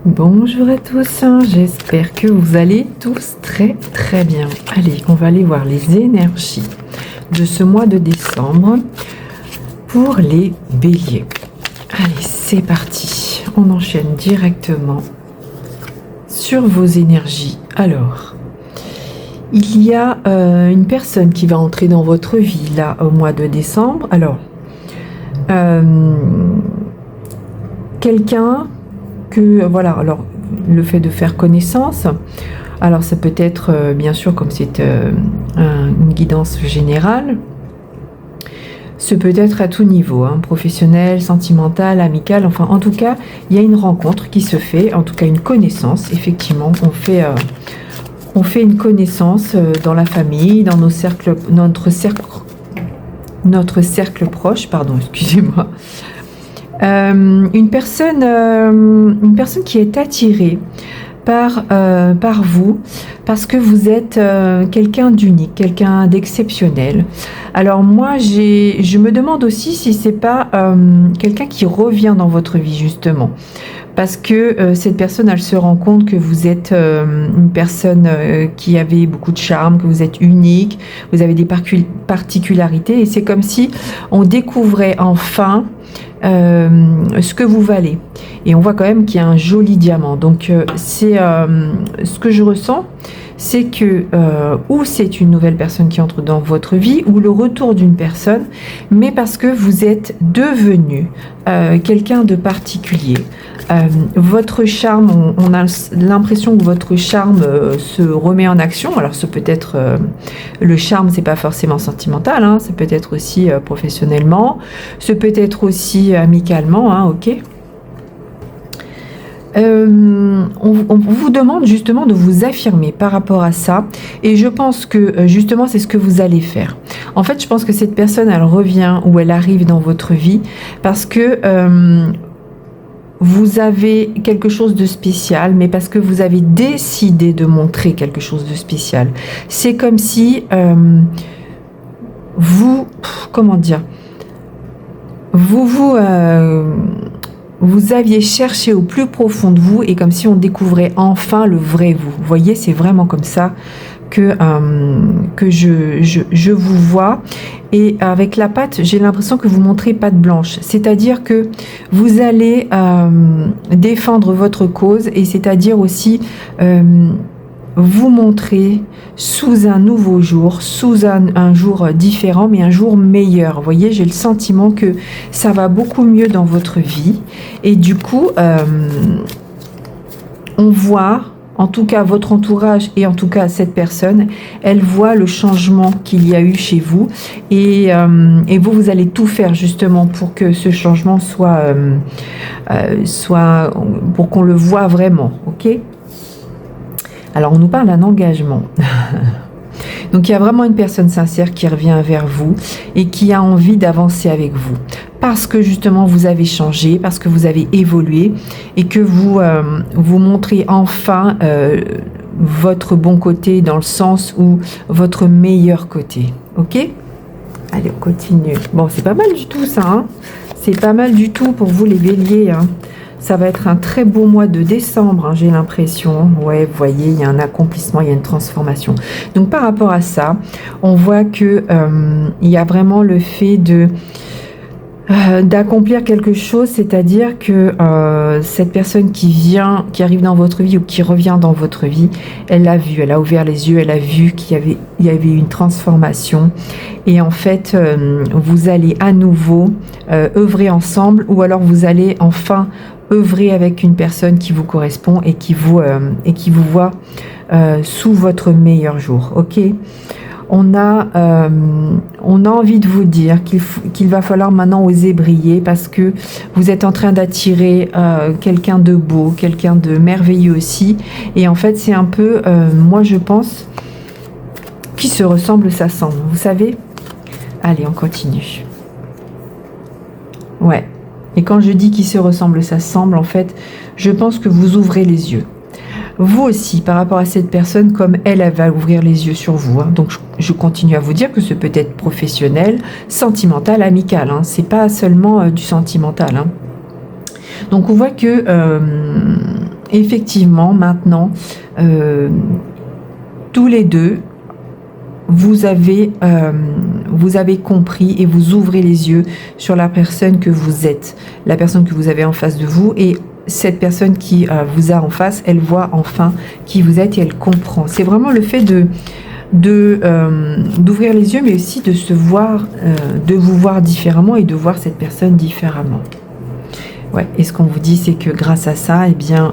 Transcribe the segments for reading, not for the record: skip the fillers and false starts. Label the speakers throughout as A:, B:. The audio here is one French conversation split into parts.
A: Bonjour à tous, j'espère que vous allez tous très bien. Allez, on va aller voir les énergies de ce mois de décembre pour les béliers. Allez, c'est parti, on enchaîne directement sur vos énergies. Alors, il y a une personne qui va entrer dans votre vie là au mois de décembre. Alors, quelqu'un que, voilà, alors le fait de faire connaissance, alors ça peut être, bien sûr, comme c'est une guidance générale, ce peut être à tout niveau, hein, professionnel, sentimental, amical, enfin en tout cas, il y a une rencontre qui se fait, en tout cas une connaissance, effectivement, on fait une connaissance dans la famille, dans notre cercle proche, pardon, excusez-moi. Une personne qui est attirée par vous, parce que vous êtes quelqu'un d'unique, quelqu'un d'exceptionnel. Alors moi, je me demande aussi si c'est pas quelqu'un qui revient dans votre vie, justement. Parce que cette personne, elle se rend compte que vous êtes une personne qui avait beaucoup de charme, que vous êtes unique, vous avez des particularités, et c'est comme si on découvrait enfin ce que vous valez. Et on voit quand même qu'il y a un joli diamant. Donc c'est ce que je ressens, c'est que ou c'est une nouvelle personne qui entre dans votre vie, ou le retour d'une personne, mais parce que vous êtes devenu quelqu'un de particulier. Votre charme, on a l'impression que votre charme se remet en action. Alors ce peut être le charme, c'est pas forcément sentimental, hein, ça peut être aussi professionnellement, ce peut être aussi amicalement, hein, ok. On vous demande justement de vous affirmer par rapport à ça, et je pense que justement c'est ce que vous allez faire. En fait, je pense que cette personne, elle revient ou elle arrive dans votre vie parce que vous avez quelque chose de spécial, mais parce que vous avez décidé de montrer quelque chose de spécial. C'est comme si comment dire, vous aviez cherché au plus profond de vous, et comme si on découvrait enfin le vrai vous. Vous voyez, c'est vraiment comme ça que je vous vois. Et avec la patte, j'ai l'impression que vous montrez patte blanche. C'est-à-dire que vous allez défendre votre cause, et c'est-à-dire aussi vous montrer sous un nouveau jour, sous un jour différent, mais un jour meilleur. Vous voyez, j'ai le sentiment que ça va beaucoup mieux dans votre vie. Et du coup, on voit, en tout cas votre entourage, et en tout cas cette personne, elle voit le changement qu'il y a eu chez vous. Et vous allez tout faire justement pour que ce changement soit pour qu'on le voit vraiment, ok ? Alors, on nous parle d'un engagement. Donc, il y a vraiment une personne sincère qui revient vers vous et qui a envie d'avancer avec vous. Parce que, justement, vous avez changé, parce que vous avez évolué, et que vous montrez enfin votre bon côté, dans le sens où votre meilleur côté. Ok ? Allez, on continue. Bon, c'est pas mal du tout, ça. Hein, c'est pas mal du tout pour vous, les béliers, hein. Ça va être un très beau mois de décembre, hein, j'ai l'impression. Ouais, vous voyez, il y a un accomplissement, il y a une transformation. Donc, par rapport à ça, on voit que il y a vraiment le fait d'accomplir quelque chose, c'est-à-dire que cette personne qui arrive dans votre vie ou qui revient dans votre vie, elle l'a vu, elle a ouvert les yeux, elle a vu qu'il y avait une transformation, et en fait vous allez à nouveau œuvrer ensemble, ou alors vous allez enfin œuvrer avec une personne qui vous correspond et qui vous voit sous votre meilleur jour, ok ? On a envie de vous dire qu'il va falloir maintenant oser briller, parce que vous êtes en train d'attirer quelqu'un de beau, quelqu'un de merveilleux aussi. Et en fait, c'est un peu, moi je pense, qui se ressemble, s'assemble. Vous savez ? Allez, on continue. Ouais. Et quand je dis qui se ressemble, s'assemble, en fait, je pense que vous ouvrez les yeux. Vous aussi, par rapport à cette personne, comme elle va ouvrir les yeux sur vous. Hein. Donc, je continue à vous dire que ce peut être professionnel, sentimental, amical. Hein. C'est pas seulement du sentimental. Hein. Donc, on voit que effectivement, maintenant, tous les deux, vous avez compris et vous ouvrez les yeux sur la personne que vous êtes, la personne que vous avez en face de vous, et cette personne qui vous a en face, elle voit enfin qui vous êtes et elle comprend. C'est vraiment le fait d'ouvrir les yeux, mais aussi de se voir, de vous voir différemment et de voir cette personne différemment. Ouais. Et ce qu'on vous dit, c'est que grâce à ça, eh bien,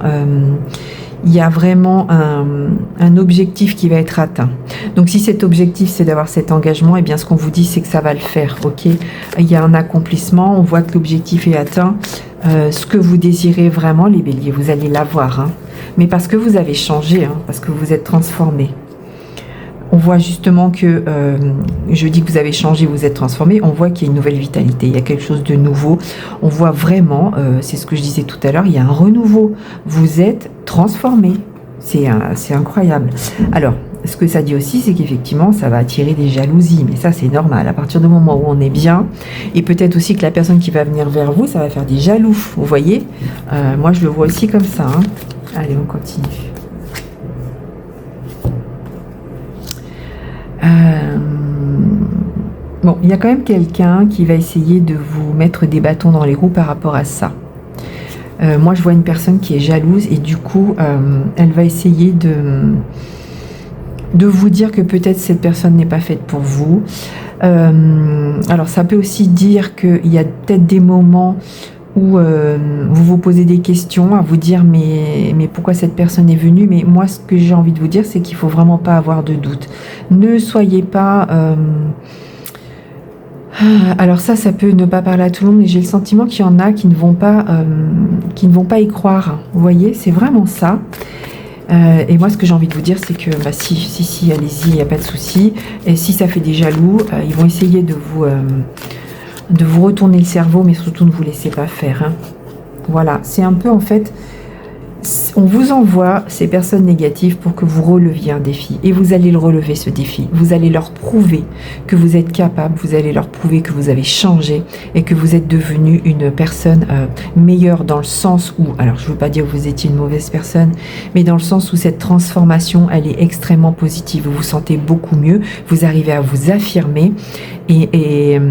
A: il y a vraiment un objectif qui va être atteint. Donc si cet objectif c'est d'avoir cet engagement, eh bien ce qu'on vous dit c'est que ça va le faire, ok? Il y a un accomplissement, on voit que l'objectif est atteint. Ce que vous désirez vraiment, les béliers, vous allez l'avoir, hein. Mais parce que vous avez changé, hein, parce que vous êtes transformé. On voit justement que, je dis que vous avez changé, vous êtes transformé, on voit qu'il y a une nouvelle vitalité, il y a quelque chose de nouveau. On voit vraiment, c'est ce que je disais tout à l'heure, il y a un renouveau. Vous êtes transformé. C'est incroyable. Alors, ce que ça dit aussi, c'est qu'effectivement, ça va attirer des jalousies. Mais ça, c'est normal. À partir du moment où on est bien, et peut-être aussi que la personne qui va venir vers vous, ça va faire des jaloux. Vous voyez, moi, je le vois aussi comme ça, hein. Allez, on continue. Bon, il y a quand même quelqu'un qui va essayer de vous mettre des bâtons dans les roues par rapport à ça. Moi, je vois une personne qui est jalouse et du coup, elle va essayer de vous dire que peut-être cette personne n'est pas faite pour vous. Alors, ça peut aussi dire qu'il y a peut-être des moments où vous vous posez des questions, à vous dire mais pourquoi cette personne est venue. Mais moi, ce que j'ai envie de vous dire, c'est qu'il ne faut vraiment pas avoir de doute. Ne soyez pas... alors ça peut ne pas parler à tout le monde, mais j'ai le sentiment qu'il y en a qui ne vont pas y croire. Vous voyez, c'est vraiment ça. Et moi, ce que j'ai envie de vous dire, c'est que si, allez-y, il n'y a pas de souci. Et si ça fait des jaloux, ils vont essayer de vous retourner le cerveau, mais surtout ne vous laissez pas faire, hein. Voilà, c'est un peu en fait... On vous envoie ces personnes négatives pour que vous releviez un défi. Et vous allez le relever, ce défi. Vous allez leur prouver que vous êtes capable. Vous allez leur prouver que vous avez changé et que vous êtes devenu une personne meilleure dans le sens où... Alors, je ne veux pas dire que vous étiez une mauvaise personne, mais dans le sens où cette transformation, elle est extrêmement positive. Vous vous sentez beaucoup mieux. Vous arrivez à vous affirmer. Et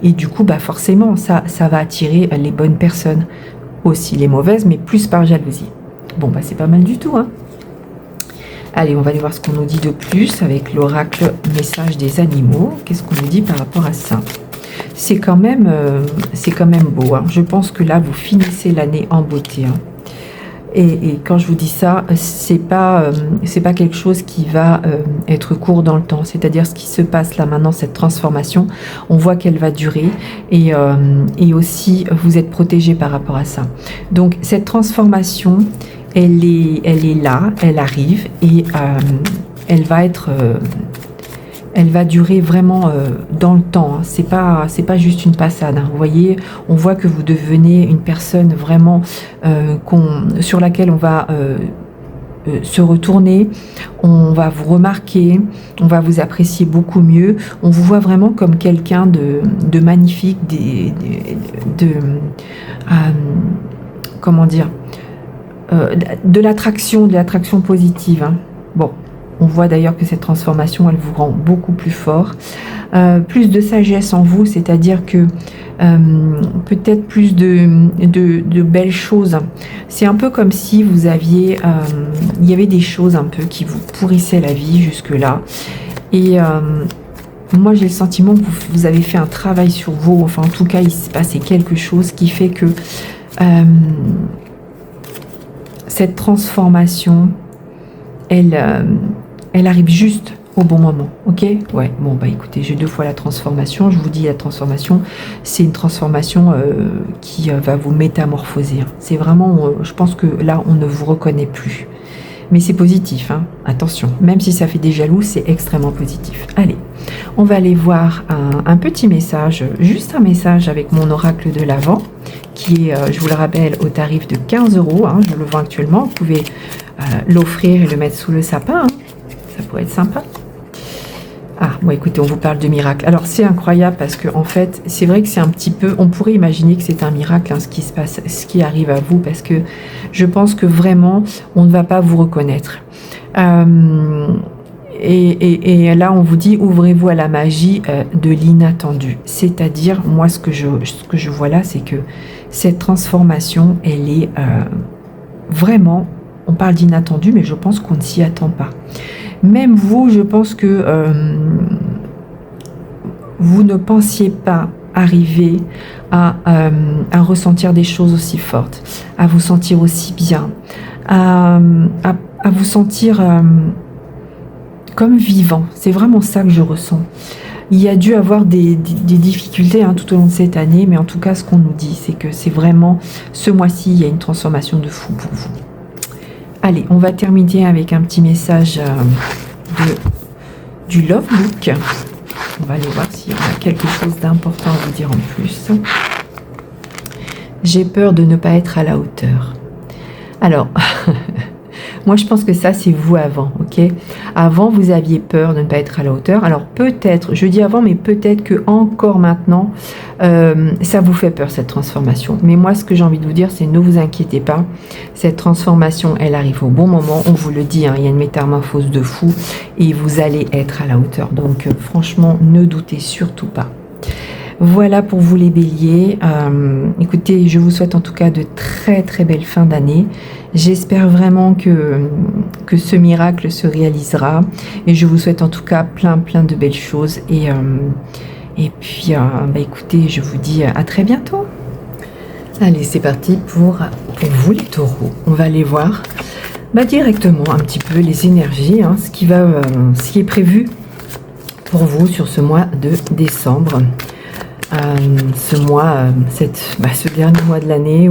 A: du coup, forcément, ça va attirer les bonnes personnes. Aussi les mauvaises, mais plus par jalousie. Bon, c'est pas mal du tout, hein. Allez, on va aller voir ce qu'on nous dit de plus avec l'oracle message des animaux. Qu'est-ce qu'on nous dit par rapport à ça? C'est quand même beau, hein. Je pense que là, vous finissez l'année en beauté, hein. Et quand je vous dis ça, c'est pas quelque chose qui va être court dans le temps. C'est-à-dire ce qui se passe là maintenant, cette transformation, on voit qu'elle va durer et aussi vous êtes protégé par rapport à ça. Donc cette transformation, elle est là, elle arrive et elle va durer vraiment dans le temps, hein. C'est pas juste une passade, hein. Vous voyez, on voit que vous devenez une personne vraiment sur laquelle on va se retourner, on va vous remarquer, on va vous apprécier beaucoup mieux. On vous voit vraiment comme quelqu'un de magnifique, comment dire, de l'attraction positive, hein. Bon. On voit d'ailleurs que cette transformation, elle vous rend beaucoup plus fort. Plus de sagesse en vous, c'est-à-dire que peut-être plus de belles choses. C'est un peu comme si vous aviez... il y avait des choses un peu qui vous pourrissaient la vie jusque-là. Et moi, j'ai le sentiment que vous avez fait un travail sur vous. Enfin, en tout cas, il s'est passé quelque chose qui fait que cette transformation, elle arrive juste au bon moment, ok? Ouais, bon, écoutez, j'ai 2 fois la transformation. Je vous dis, la transformation, c'est une transformation qui va vous métamorphoser, hein. C'est vraiment, je pense que là, on ne vous reconnaît plus. Mais c'est positif, hein. Attention, même si ça fait des jaloux, c'est extrêmement positif. Allez, on va aller voir un petit message, juste un message avec mon oracle de l'Avent, qui est, je vous le rappelle, au tarif de 15 €, hein, je le vends actuellement. Vous pouvez l'offrir et le mettre sous le sapin, hein. Ça pourrait être sympa. Ah, bon, écoutez, on vous parle de miracle. Alors, c'est incroyable parce que, en fait, c'est vrai que c'est un petit peu... On pourrait imaginer que c'est un miracle, hein, ce qui se passe, ce qui arrive à vous, parce que je pense que vraiment, on ne va pas vous reconnaître. Et là, on vous dit, ouvrez-vous à la magie de l'inattendu. C'est-à-dire, moi, ce que je vois là, c'est que cette transformation, elle est vraiment... On parle d'inattendu, mais je pense qu'on ne s'y attend pas. Même vous, je pense que vous ne pensiez pas arriver à ressentir des choses aussi fortes, à vous sentir aussi bien, à vous sentir comme vivant. C'est vraiment ça que je ressens. Il y a dû avoir des difficultés tout au long de cette année, mais en tout cas, ce qu'on nous dit, c'est que c'est vraiment, ce mois-ci, il y a une transformation de fou pour vous. Allez, on va terminer avec un petit message du Love Book. On va aller voir s'il y a quelque chose d'important à vous dire en plus. J'ai peur de ne pas être à la hauteur. Alors, moi je pense que ça c'est vous avant, ok? Avant vous aviez peur de ne pas être à la hauteur. Alors peut-être, je dis avant, mais peut-être que encore maintenant, ça vous fait peur cette transformation. Mais moi ce que j'ai envie de vous dire, c'est ne vous inquiétez pas. Cette transformation, elle arrive au bon moment. On vous le dit, il y a une métamorphose de fou et vous allez être à la hauteur. Donc franchement, ne doutez surtout pas. Voilà pour vous les béliers. Écoutez, je vous souhaite en tout cas de très très belles fins d'année. J'espère vraiment que ce miracle se réalisera. Et je vous souhaite en tout cas plein de belles choses. Et puis, écoutez, je vous dis à très bientôt. Allez, c'est parti pour vous les taureaux. On va aller voir directement un petit peu les énergies, ce qui est prévu pour vous sur ce mois de décembre. Ce dernier mois de l'année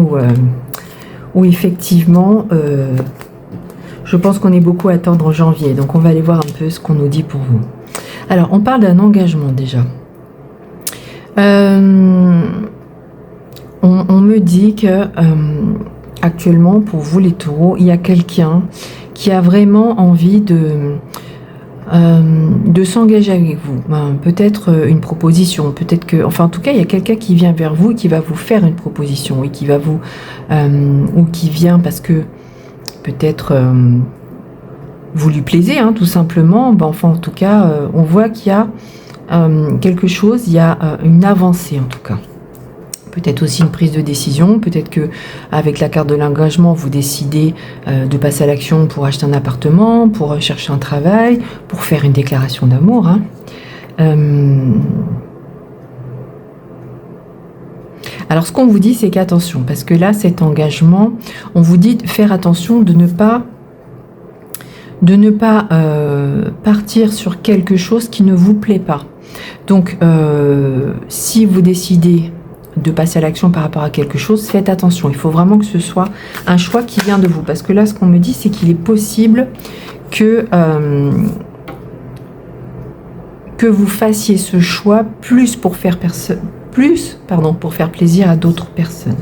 A: où effectivement je pense qu'on est beaucoup à attendre en janvier, donc on va aller voir un peu ce qu'on nous dit pour vous. Alors on parle d'un engagement déjà. On me dit que actuellement pour vous les taureaux, il y a quelqu'un qui a vraiment envie de s'engager avec vous, peut-être une proposition, peut-être que, enfin en tout cas il y a quelqu'un qui vient vers vous et qui va vous faire une proposition et qui va vous, ou qui vient parce que peut-être vous lui plaisez, tout simplement, enfin en tout cas on voit qu'il y a quelque chose, il y a une avancée en tout cas. Peut-être aussi une prise de décision, peut-être que avec la carte de l'engagement, vous décidez de passer à l'action pour acheter un appartement, pour chercher un travail, pour faire une déclaration d'amour. Alors ce qu'on vous dit, c'est qu'attention, parce que là, cet engagement, on vous dit de faire attention de ne pas partir sur quelque chose qui ne vous plaît pas. Donc, si vous décidez de passer à l'action par rapport à quelque chose, faites attention. Il faut vraiment que ce soit un choix qui vient de vous. Parce que là, ce qu'on me dit, c'est qu'il est possible que vous fassiez ce choix plus pour faire plaisir à d'autres personnes.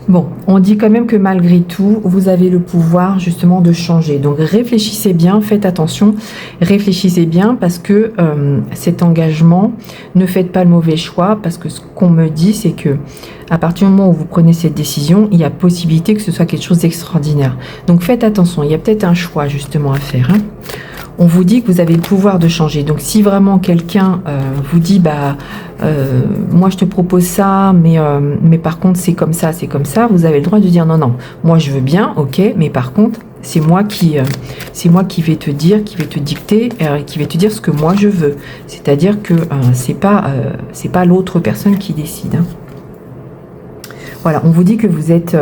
A: Bon, on dit quand même que malgré tout, vous avez le pouvoir justement de changer. Donc réfléchissez bien, faites attention, réfléchissez bien parce que cet engagement, ne faites pas le mauvais choix parce que ce qu'on me dit, c'est que à partir du moment où vous prenez cette décision, il y a possibilité que ce soit quelque chose d'extraordinaire. Donc faites attention, il y a peut-être un choix justement à faire. On vous dit que vous avez le pouvoir de changer. Donc si vraiment quelqu'un vous dit moi je te propose ça, mais par contre c'est comme ça, vous avez le droit de dire non, moi je veux bien, ok, mais par contre c'est moi qui vais te dire, qui vais te dicter, qui vais te dire ce que moi je veux. C'est-à-dire que c'est pas l'autre personne qui décide. Voilà, on vous dit que vous êtes...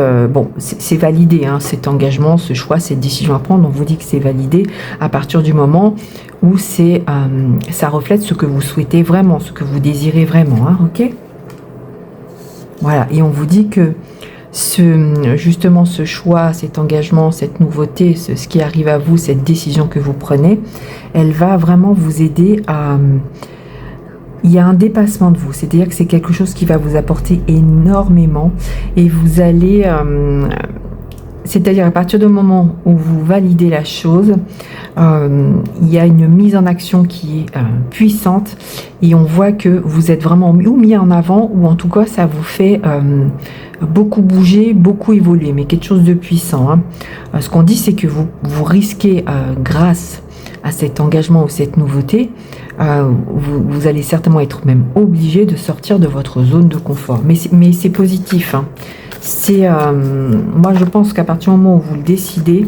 A: c'est validé, cet engagement, ce choix, cette décision à prendre. On vous dit que c'est validé à partir du moment où ça reflète ce que vous souhaitez vraiment, ce que vous désirez vraiment, ok? Voilà, et on vous dit que justement ce choix, cet engagement, cette nouveauté, ce qui arrive à vous, cette décision que vous prenez, elle va vraiment vous aider à... Il y a un dépassement de vous, c'est-à-dire que c'est quelque chose qui va vous apporter énormément et vous allez... c'est-à-dire à partir du moment où vous validez la chose, il y a une mise en action qui est puissante et on voit que vous êtes vraiment mis en avant ou en tout cas ça vous fait beaucoup bouger, beaucoup évoluer, mais quelque chose de puissant. Hein. Ce qu'on dit, c'est que vous risquez, grâce à cet engagement ou cette nouveauté, vous allez certainement être même obligé de sortir de votre zone de confort. Mais c'est positif. Hein. Moi, je pense qu'à partir du moment où vous le décidez,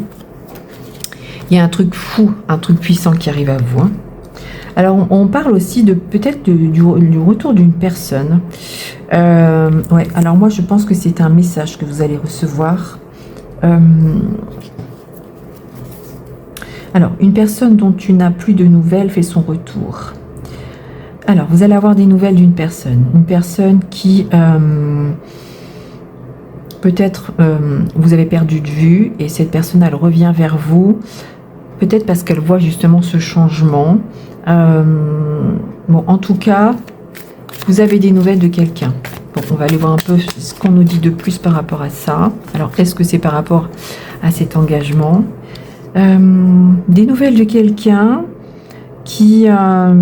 A: il y a un truc fou, un truc puissant qui arrive à vous. Hein. Alors, on parle aussi de peut-être du retour d'une personne. Ouais, alors moi, je pense que c'est un message que vous allez recevoir. Alors, une personne dont tu n'as plus de nouvelles fait son retour. Alors, vous allez avoir des nouvelles d'une personne. Une personne qui, peut-être, vous avez perdu de vue et cette personne, elle revient vers vous. Peut-être parce qu'elle voit justement ce changement. Bon, en tout cas, vous avez des nouvelles de quelqu'un. Bon, on va aller voir un peu ce qu'on nous dit de plus par rapport à ça. Alors, est-ce que c'est par rapport à cet engagement ? Des nouvelles de quelqu'un qui... ça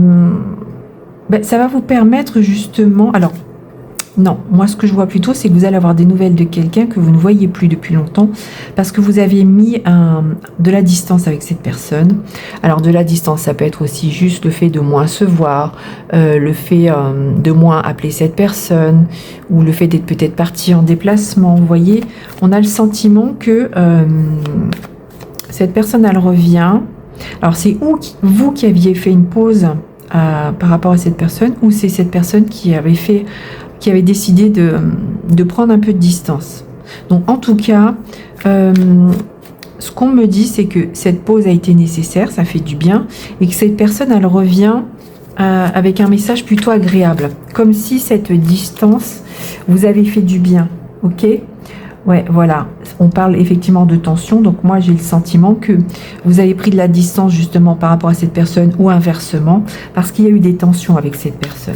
A: va vous permettre justement... Alors, non, moi ce que je vois plutôt, c'est que vous allez avoir des nouvelles de quelqu'un que vous ne voyez plus depuis longtemps parce que vous avez mis de la distance avec cette personne. Alors de la distance, ça peut être aussi juste le fait de moins se voir, le fait de moins appeler cette personne ou le fait d'être peut-être parti en déplacement. Vous voyez, on a le sentiment que cette personne, elle revient. Alors c'est vous qui aviez fait une pause par rapport à cette personne ou c'est cette personne qui avait décidé de prendre un peu de distance. Donc en tout cas, ce qu'on me dit, c'est que cette pause a été nécessaire, ça fait du bien, et que cette personne, elle revient avec un message plutôt agréable, comme si cette distance vous avait fait du bien, ok ? Ouais, voilà, on parle effectivement de tension, donc moi j'ai le sentiment que vous avez pris de la distance justement par rapport à cette personne ou inversement, parce qu'il y a eu des tensions avec cette personne.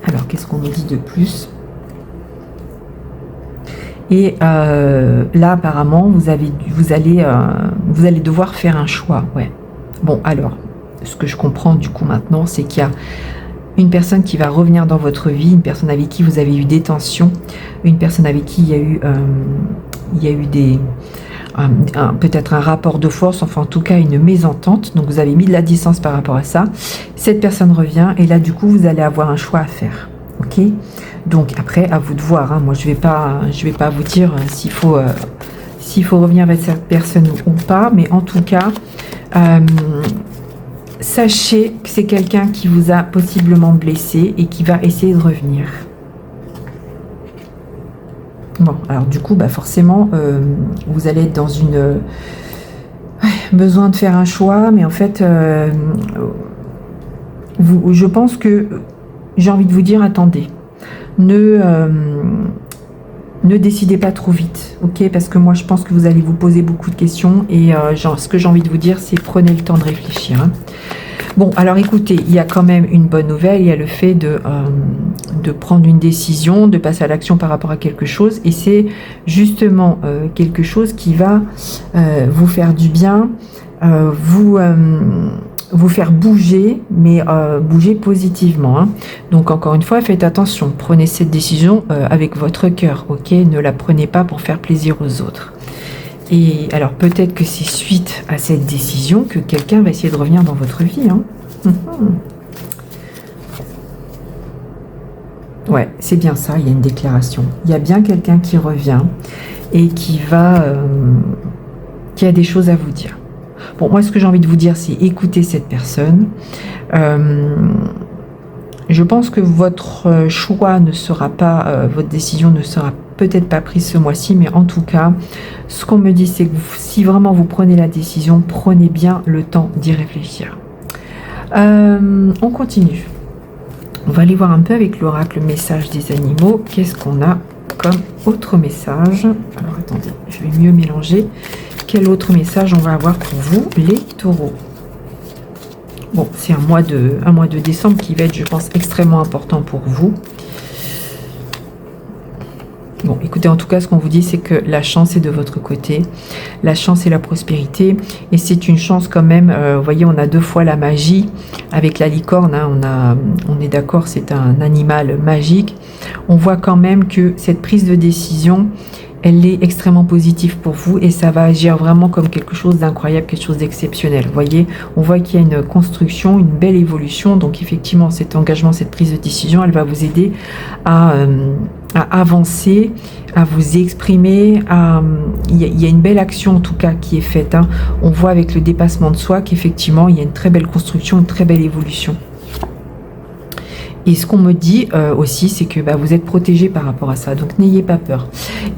A: Alors, qu'est-ce qu'on nous dit de plus ? Et là, apparemment, vous allez devoir faire un choix. Ouais. Bon, alors, ce que je comprends du coup maintenant, c'est qu'il y a une personne qui va revenir dans votre vie, une personne avec qui vous avez eu des tensions, une personne avec qui il y a eu peut-être un rapport de force, enfin en tout cas une mésentente, donc vous avez mis de la distance par rapport à ça, cette personne revient et là du coup vous allez avoir un choix à faire, ok ? Donc après à vous de voir, hein. Moi je vais pas vous dire s'il faut revenir avec cette personne ou pas, mais en tout cas sachez que c'est quelqu'un qui vous a possiblement blessé et qui va essayer de revenir. Bon, alors du coup, forcément, vous allez être dans besoin de faire un choix, mais en fait, je pense que j'ai envie de vous dire, attendez, ne décidez pas trop vite, ok ? Parce que moi, je pense que vous allez vous poser beaucoup de questions et ce que j'ai envie de vous dire, c'est prenez le temps de réfléchir. Hein. Bon, alors écoutez, il y a quand même une bonne nouvelle, il y a le fait de prendre une décision, de passer à l'action par rapport à quelque chose, et c'est justement quelque chose qui va vous faire du bien, vous faire bouger, mais bouger positivement. Hein. Donc encore une fois, faites attention, prenez cette décision avec votre cœur, ok ? Ne la prenez pas pour faire plaisir aux autres. Et alors peut-être que c'est suite à cette décision que quelqu'un va essayer de revenir dans votre vie. Hein. Ouais, c'est bien ça, il y a une déclaration. Il y a bien quelqu'un qui revient et qui a des choses à vous dire. Bon, moi ce que j'ai envie de vous dire, c'est écoutez cette personne. Je pense que votre choix ne sera pas, votre décision ne sera peut-être pas prise ce mois-ci, mais en tout cas, ce qu'on me dit, c'est que si vraiment vous prenez la décision, prenez bien le temps d'y réfléchir. On continue. On va aller voir un peu avec l'oracle message des animaux. Qu'est-ce qu'on a comme autre message? Alors attendez, je vais mieux mélanger. Quel autre message on va avoir pour vous, les taureaux? Bon, c'est un mois de décembre qui va être, je pense, extrêmement important pour vous. Bon, écoutez, en tout cas, ce qu'on vous dit, c'est que la chance est de votre côté. La chance et la prospérité. Et c'est une chance quand même. Vous voyez, on a 2 fois la magie avec la licorne. Hein, on est d'accord, c'est un animal magique. On voit quand même que cette prise de décision, elle est extrêmement positive pour vous et ça va agir vraiment comme quelque chose d'incroyable, quelque chose d'exceptionnel. Vous voyez, on voit qu'il y a une construction, une belle évolution. Donc effectivement, cet engagement, cette prise de décision, elle va vous aider à avancer, à vous exprimer. Il y a une belle action en tout cas qui est faite. Hein. On voit avec le dépassement de soi qu'effectivement, il y a une très belle construction, une très belle évolution. Et ce qu'on me dit aussi, c'est que vous êtes protégé par rapport à ça. Donc, n'ayez pas peur.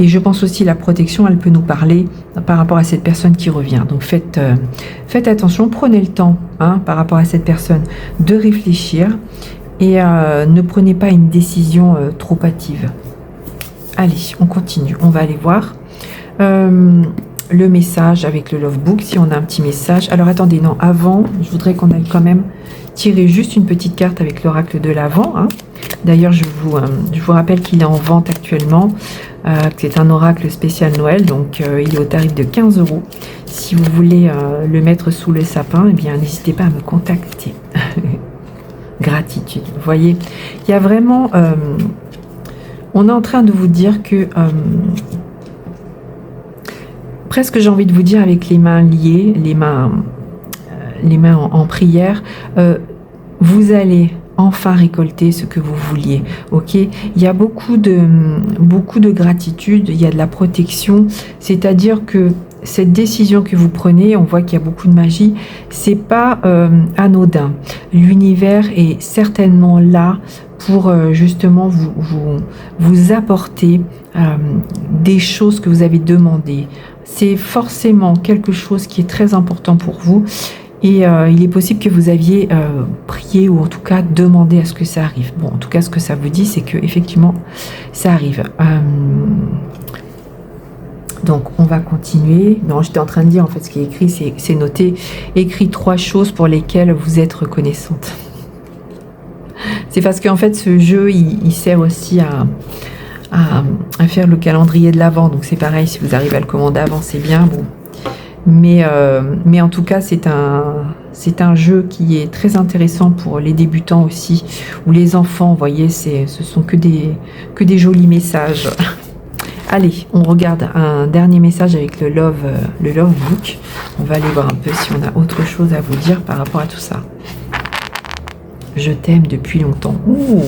A: Et je pense aussi la protection, elle peut nous parler par rapport à cette personne qui revient. Donc, faites attention, prenez le temps par rapport à cette personne de réfléchir et ne prenez pas une décision trop hâtive. Allez, on continue. On va aller voir le message avec le Love Book, si on a un petit message. Alors, attendez, non, avant, je voudrais qu'on aille quand même tirer juste une petite carte avec l'oracle de l'Avent. Hein. D'ailleurs, je vous rappelle qu'il est en vente actuellement. C'est un oracle spécial Noël, donc il est au tarif de 15 €. Si vous voulez le mettre sous le sapin, eh bien, n'hésitez pas à me contacter. Gratitude. Vous voyez, il y a vraiment... on est en train de vous dire que... presque j'ai envie de vous dire avec les mains liées, les mains en prière, vous allez enfin récolter ce que vous vouliez. Ok, il y a beaucoup de gratitude, il y a de la protection, c'est-à-dire que cette décision que vous prenez, on voit qu'il y a beaucoup de magie, c'est pas anodin. L'univers est certainement là pour justement vous apporter des choses que vous avez demandées. C'est forcément quelque chose qui est très important pour vous. Et il est possible que vous aviez prié ou en tout cas demandé à ce que ça arrive. Bon, en tout cas, ce que ça vous dit, c'est que effectivement, ça arrive. Donc, on va continuer. Non, j'étais en train de dire, en fait, ce qui est écrit, c'est noté. Écrit 3 choses pour lesquelles vous êtes reconnaissante. C'est parce qu'en fait, ce jeu, il sert aussi à faire le calendrier de l'Avent. Donc, c'est pareil, si vous arrivez à le commander avant, c'est bien. Bon. Mais en tout cas, c'est un jeu qui est très intéressant pour les débutants aussi, ou les enfants, vous voyez, ce sont que des jolis messages. Allez, on regarde un dernier message avec le Love Book. On va aller voir un peu si on a autre chose à vous dire par rapport à tout ça. Je t'aime depuis longtemps. Ouh.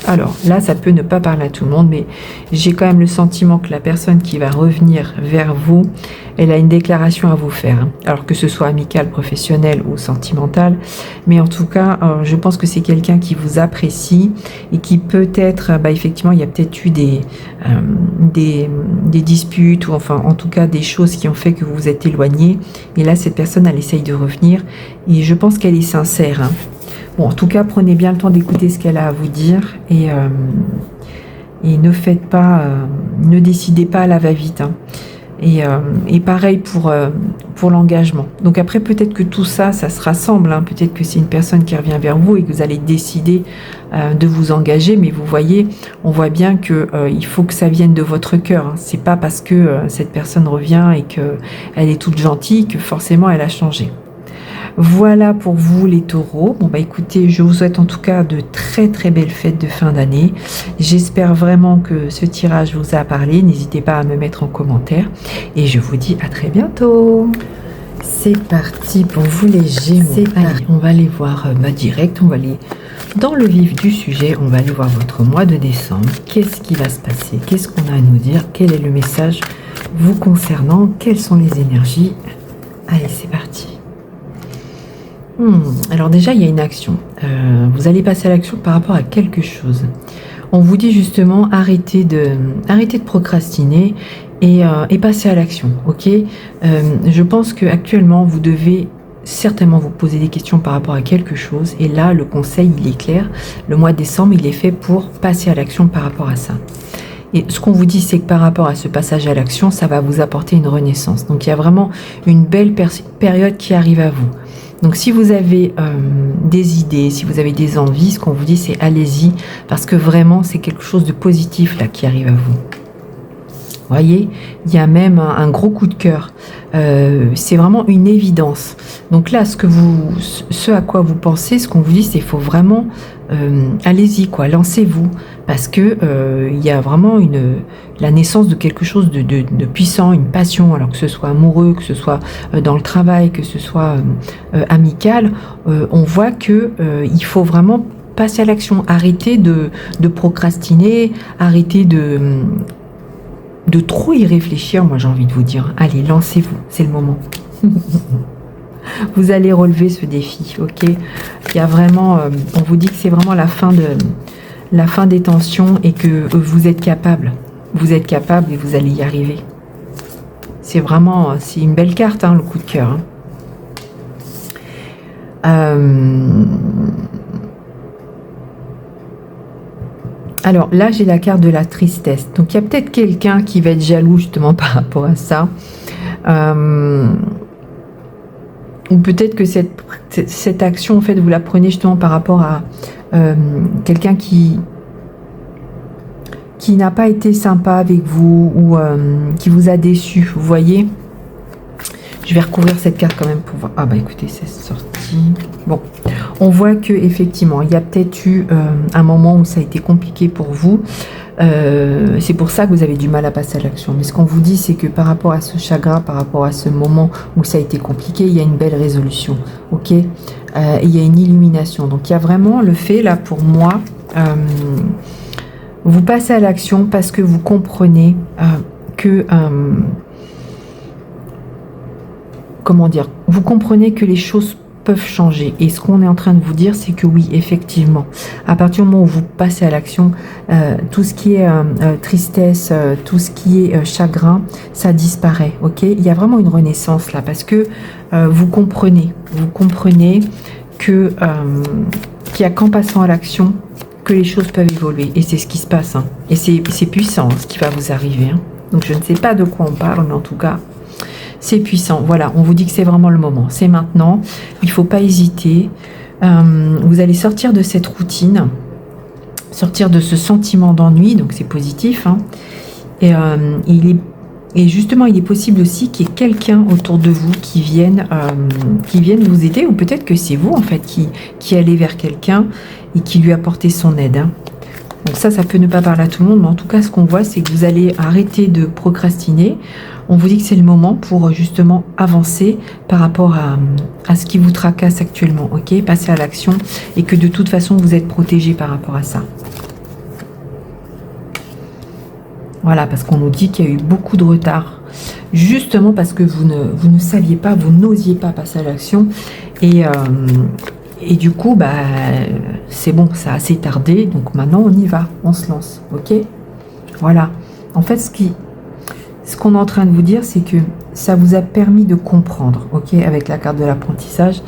A: Alors là, ça peut ne pas parler à tout le monde, mais j'ai quand même le sentiment que la personne qui va revenir vers vous, elle a une déclaration à vous faire. Alors que ce soit amical, professionnel ou sentimental. Mais en tout cas, je pense que c'est quelqu'un qui vous apprécie et qui peut-être, effectivement, il y a peut-être eu des disputes ou enfin, en tout cas, des choses qui ont fait que vous vous êtes éloigné. Et là, cette personne, elle essaye de revenir et je pense qu'elle est sincère. Bon, en tout cas, prenez bien le temps d'écouter ce qu'elle a à vous dire et ne faites pas, ne décidez pas à la va-vite. Et pareil pour l'engagement. Donc après, peut-être que tout ça, ça se rassemble. Peut-être que c'est une personne qui revient vers vous et que vous allez décider de vous engager. Mais vous voyez, on voit bien que il faut que ça vienne de votre cœur. C'est pas parce que cette personne revient et qu'elle est toute gentille que forcément elle a changé. Voilà pour vous les taureaux. Bon écoutez, je vous souhaite en tout cas de très très belles fêtes de fin d'année. J'espère vraiment que ce tirage vous a parlé. N'hésitez pas à me mettre en commentaire. Et je vous dis à très bientôt. C'est parti pour vous les Gémeaux. Allez, on va aller voir direct. On va aller dans le vif du sujet. On va aller voir votre mois de décembre. Qu'est-ce qui va se passer? Qu'est-ce qu'on a à nous dire? Quel est le message vous concernant? Quelles sont les énergies? Allez, c'est parti. Alors déjà, il y a une action. Vous allez passer à l'action par rapport à quelque chose. On vous dit justement arrêtez de procrastiner et passer à l'action. Ok. Je pense que actuellement vous devez certainement vous poser des questions par rapport à quelque chose. Et là, le conseil, il est clair. Le mois de décembre, il est fait pour passer à l'action par rapport à ça. Et ce qu'on vous dit, c'est que par rapport à ce passage à l'action, ça va vous apporter une renaissance. Donc, il y a vraiment une belle période qui arrive à vous. Donc, si vous avez des idées, si vous avez des envies, ce qu'on vous dit, c'est allez-y, parce que vraiment, c'est quelque chose de positif là qui arrive à vous. Voyez, il y a même un gros coup de cœur. C'est vraiment une évidence. Donc là, ce à quoi vous pensez, ce qu'on vous dit, c'est qu'il faut vraiment allez-y, quoi, lancez-vous, parce que il y a vraiment la naissance de quelque chose de puissant, une passion, alors que ce soit amoureux, que ce soit dans le travail, que ce soit amical. On voit que il faut vraiment passer à l'action, arrêter de procrastiner, arrêter de trop y réfléchir, moi j'ai envie de vous dire. Allez, lancez-vous, c'est le moment. Vous allez relever ce défi, ok? Il y a vraiment, on vous dit que c'est vraiment la fin des tensions et que vous êtes capable. Vous êtes capable et vous allez y arriver. C'est vraiment, c'est une belle carte, hein, le coup de cœur. Alors là, j'ai la carte de la tristesse. Donc il y a peut-être quelqu'un qui va être jaloux justement par rapport à ça. Ou peut-être que cette action, en fait, vous la prenez justement par rapport à quelqu'un qui n'a pas été sympa avec vous ou qui vous a déçu. Vous voyez? Je vais recouvrir cette carte quand même pour voir. Ah bah écoutez, c'est sorti. Bon, on voit que effectivement, il y a peut-être eu un moment où ça a été compliqué pour vous. C'est pour ça que vous avez du mal à passer à l'action. Mais ce qu'on vous dit, c'est que par rapport à ce chagrin, par rapport à ce moment où ça a été compliqué, il y a une belle résolution. Ok, il y a une illumination. Donc il y a vraiment le fait là pour moi. Vous passez à l'action parce que vous comprenez que comment dire, vous comprenez que les choses peuvent changer. Et ce qu'on est en train de vous dire, c'est que oui, effectivement, à partir du moment où vous passez à l'action, tout ce qui est tristesse, tout ce qui est chagrin, ça disparaît. Ok, il y a vraiment une renaissance là, parce que vous comprenez que qu'il y a qu'en passant à l'action que les choses peuvent évoluer. Et c'est ce qui se passe. Hein. Et c'est puissant ce qui va vous arriver. Hein. Donc je ne sais pas de quoi on parle, mais en tout cas, c'est puissant. Voilà, on vous dit que c'est vraiment le moment. C'est maintenant. Il ne faut pas hésiter. Vous allez sortir de cette routine, sortir de ce sentiment d'ennui. Donc c'est positif. Hein. Et justement, il est possible aussi qu'il y ait quelqu'un autour de vous qui vienne vous aider. Ou peut-être que c'est vous, en fait, qui allez vers quelqu'un et qui lui apportez son aide. Hein. Donc ça peut ne pas parler à tout le monde. Mais en tout cas, ce qu'on voit, c'est que vous allez arrêter de procrastiner. On vous dit que c'est le moment pour justement avancer par rapport à ce qui vous tracasse actuellement, ok? Passer à l'action et que de toute façon, vous êtes protégé par rapport à ça. Voilà, parce qu'on nous dit qu'il y a eu beaucoup de retard, justement parce que vous ne saviez pas, vous n'osiez pas passer à l'action. Et du coup, bah, c'est bon, ça a assez tardé, donc maintenant on y va, on se lance, ok? Voilà. En fait, ce qu'on est en train de vous dire, c'est que ça vous a permis de comprendre, ok, avec la carte de l'apprentissage.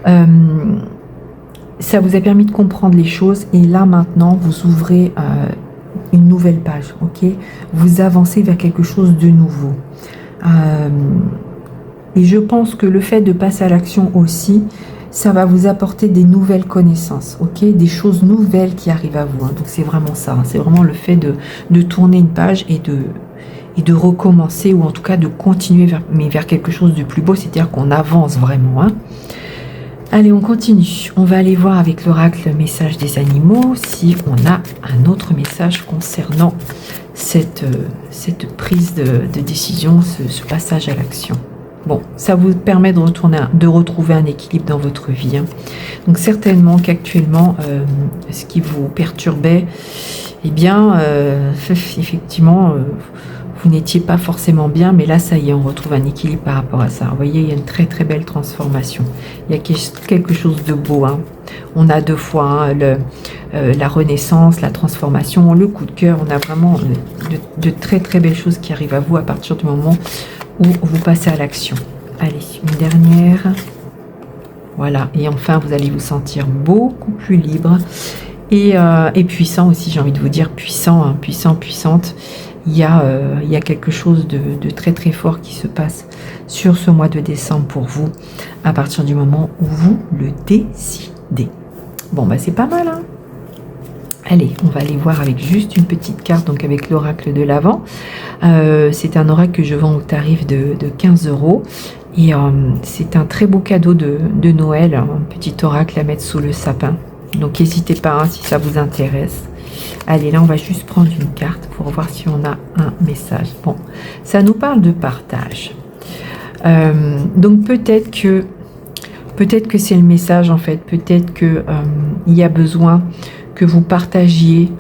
A: Ça vous a permis de comprendre les choses et là maintenant, vous ouvrez une nouvelle page, ok. Vous avancez vers quelque chose de nouveau. Et je pense que le fait de passer à l'action aussi, ça va vous apporter des nouvelles connaissances, ok, des choses nouvelles qui arrivent à vous. Hein. Donc c'est vraiment ça, hein. C'est vraiment le fait de tourner une page et de recommencer, ou en tout cas de continuer vers quelque chose de plus beau, c'est-à-dire qu'on avance vraiment. Hein. Allez, on continue. On va aller voir avec l'oracle le message des animaux, si on a un autre message concernant cette prise de décision, ce passage à l'action. Bon, ça vous permet de retrouver un équilibre dans votre vie. Hein. Donc certainement qu'actuellement, ce qui vous perturbait, eh bien, effectivement, vous n'étiez pas forcément bien, mais là, ça y est, on retrouve un équilibre par rapport à ça. Vous voyez, il y a une très très belle transformation. Il y a quelque chose de beau. Hein. On a deux fois hein, la renaissance, la transformation, le coup de cœur. On a vraiment de très très belles choses qui arrivent à vous à partir du moment où vous passez à l'action. Allez, une dernière. Voilà, et enfin, vous allez vous sentir beaucoup plus libre et puissant aussi, j'ai envie de vous dire puissant, hein, puissante. Il y a quelque chose de très très fort qui se passe sur ce mois de décembre pour vous, à partir du moment où vous le décidez. Bon, bah c'est pas mal, hein. Allez, on va aller voir avec juste une petite carte, donc avec l'oracle de l'Avent. C'est un oracle que je vends au tarif de 15 €. Et c'est un très beau cadeau de Noël, un petit oracle à mettre sous le sapin. Donc n'hésitez pas si ça vous intéresse. Allez, là on va juste prendre une carte pour voir si on a un message. Bon, ça nous parle de partage. Donc peut-être que c'est le message en fait. Peut-être que il y a besoin que vous partagiez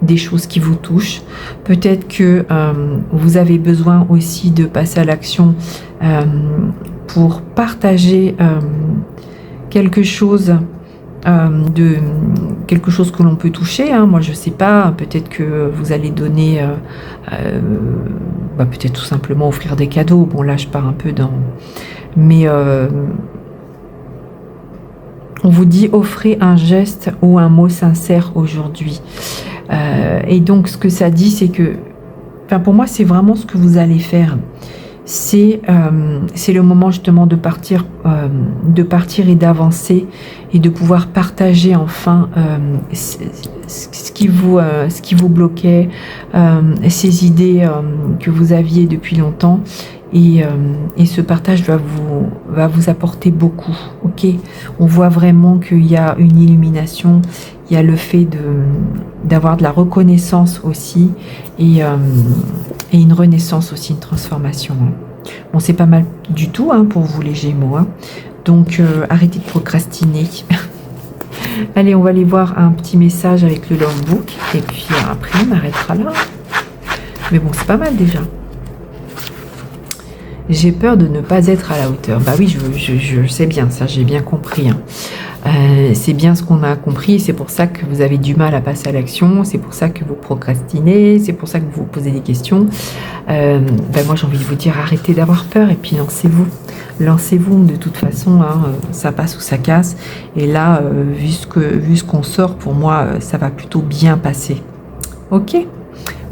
A: des choses qui vous touchent. Peut-être que vous avez besoin aussi de passer à l'action pour partager quelque chose que l'on peut toucher. Moi, je sais pas. Peut-être que vous allez donner, peut-être tout simplement offrir des cadeaux. Bon, là, je pars un peu dans, mais on vous dit offrez un geste ou un mot sincère aujourd'hui. Et donc, ce que ça dit, c'est que, pour moi, c'est vraiment ce que vous allez faire. C'est le moment justement de partir et d'avancer et de pouvoir partager enfin ce qui vous bloquait, ces idées que vous aviez depuis longtemps. Et ce partage va vous apporter beaucoup. Ok, on voit vraiment qu'il y a une illumination, il y a le fait d'avoir de la reconnaissance aussi et une renaissance aussi, une transformation. Bon, c'est pas mal du tout pour vous les Gémeaux. Donc arrêtez de procrastiner. Allez, on va aller voir un petit message avec le Love Book et puis après on arrêtera là. Mais bon, c'est pas mal déjà. J'ai peur de ne pas être à la hauteur. Bah oui, je sais bien, ça j'ai bien compris. C'est bien ce qu'on a compris, c'est pour ça que vous avez du mal à passer à l'action, c'est pour ça que vous procrastinez, c'est pour ça que vous vous posez des questions. Moi j'ai envie de vous dire arrêtez d'avoir peur et puis lancez-vous. Lancez-vous, de toute façon, ça passe ou ça casse. Et là, vu ce qu'on sort, pour moi, ça va plutôt bien passer. Ok ?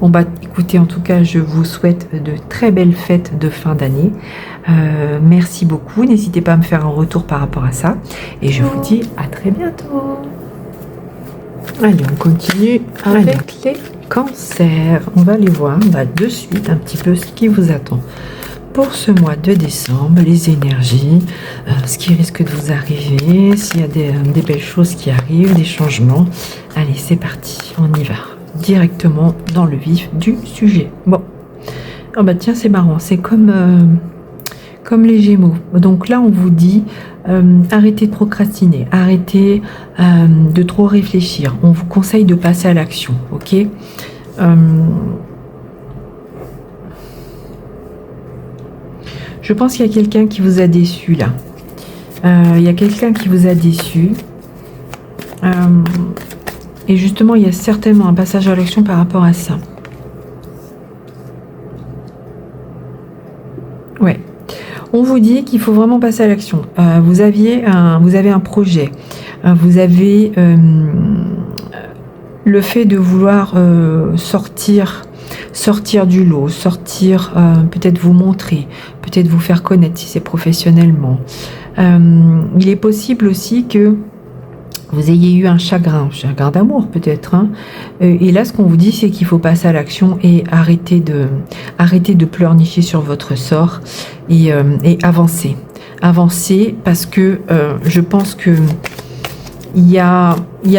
A: Bon écoutez, en tout cas, je vous souhaite de très belles fêtes de fin d'année. Merci beaucoup. N'hésitez pas à me faire un retour par rapport à ça. Et je vous dis à très bientôt. Allez, on continue avec les cancers. On va aller voir de suite un petit peu ce qui vous attend pour ce mois de décembre, les énergies, ce qui risque de vous arriver, s'il y a des belles choses qui arrivent, des changements. Allez, c'est parti, on y va. Directement dans le vif du sujet. Bon, tiens, c'est marrant, c'est comme les Gémeaux. Donc là, on vous dit arrêtez de procrastiner, arrêtez de trop réfléchir. On vous conseille de passer à l'action, ok ? Je pense qu'il y a quelqu'un qui vous a déçu là. Il y a quelqu'un qui vous a déçu. Et justement, il y a certainement un passage à l'action par rapport à ça. Ouais. On vous dit qu'il faut vraiment passer à l'action. Vous avez un projet. Vous avez le fait de vouloir sortir du lot, peut-être vous montrer, peut-être vous faire connaître si c'est professionnellement. Il est possible aussi que vous ayez eu un chagrin d'amour peut-être. Et là, ce qu'on vous dit, c'est qu'il faut passer à l'action et arrêter de pleurnicher sur votre sort et avancer. Avancer parce que je pense que il y a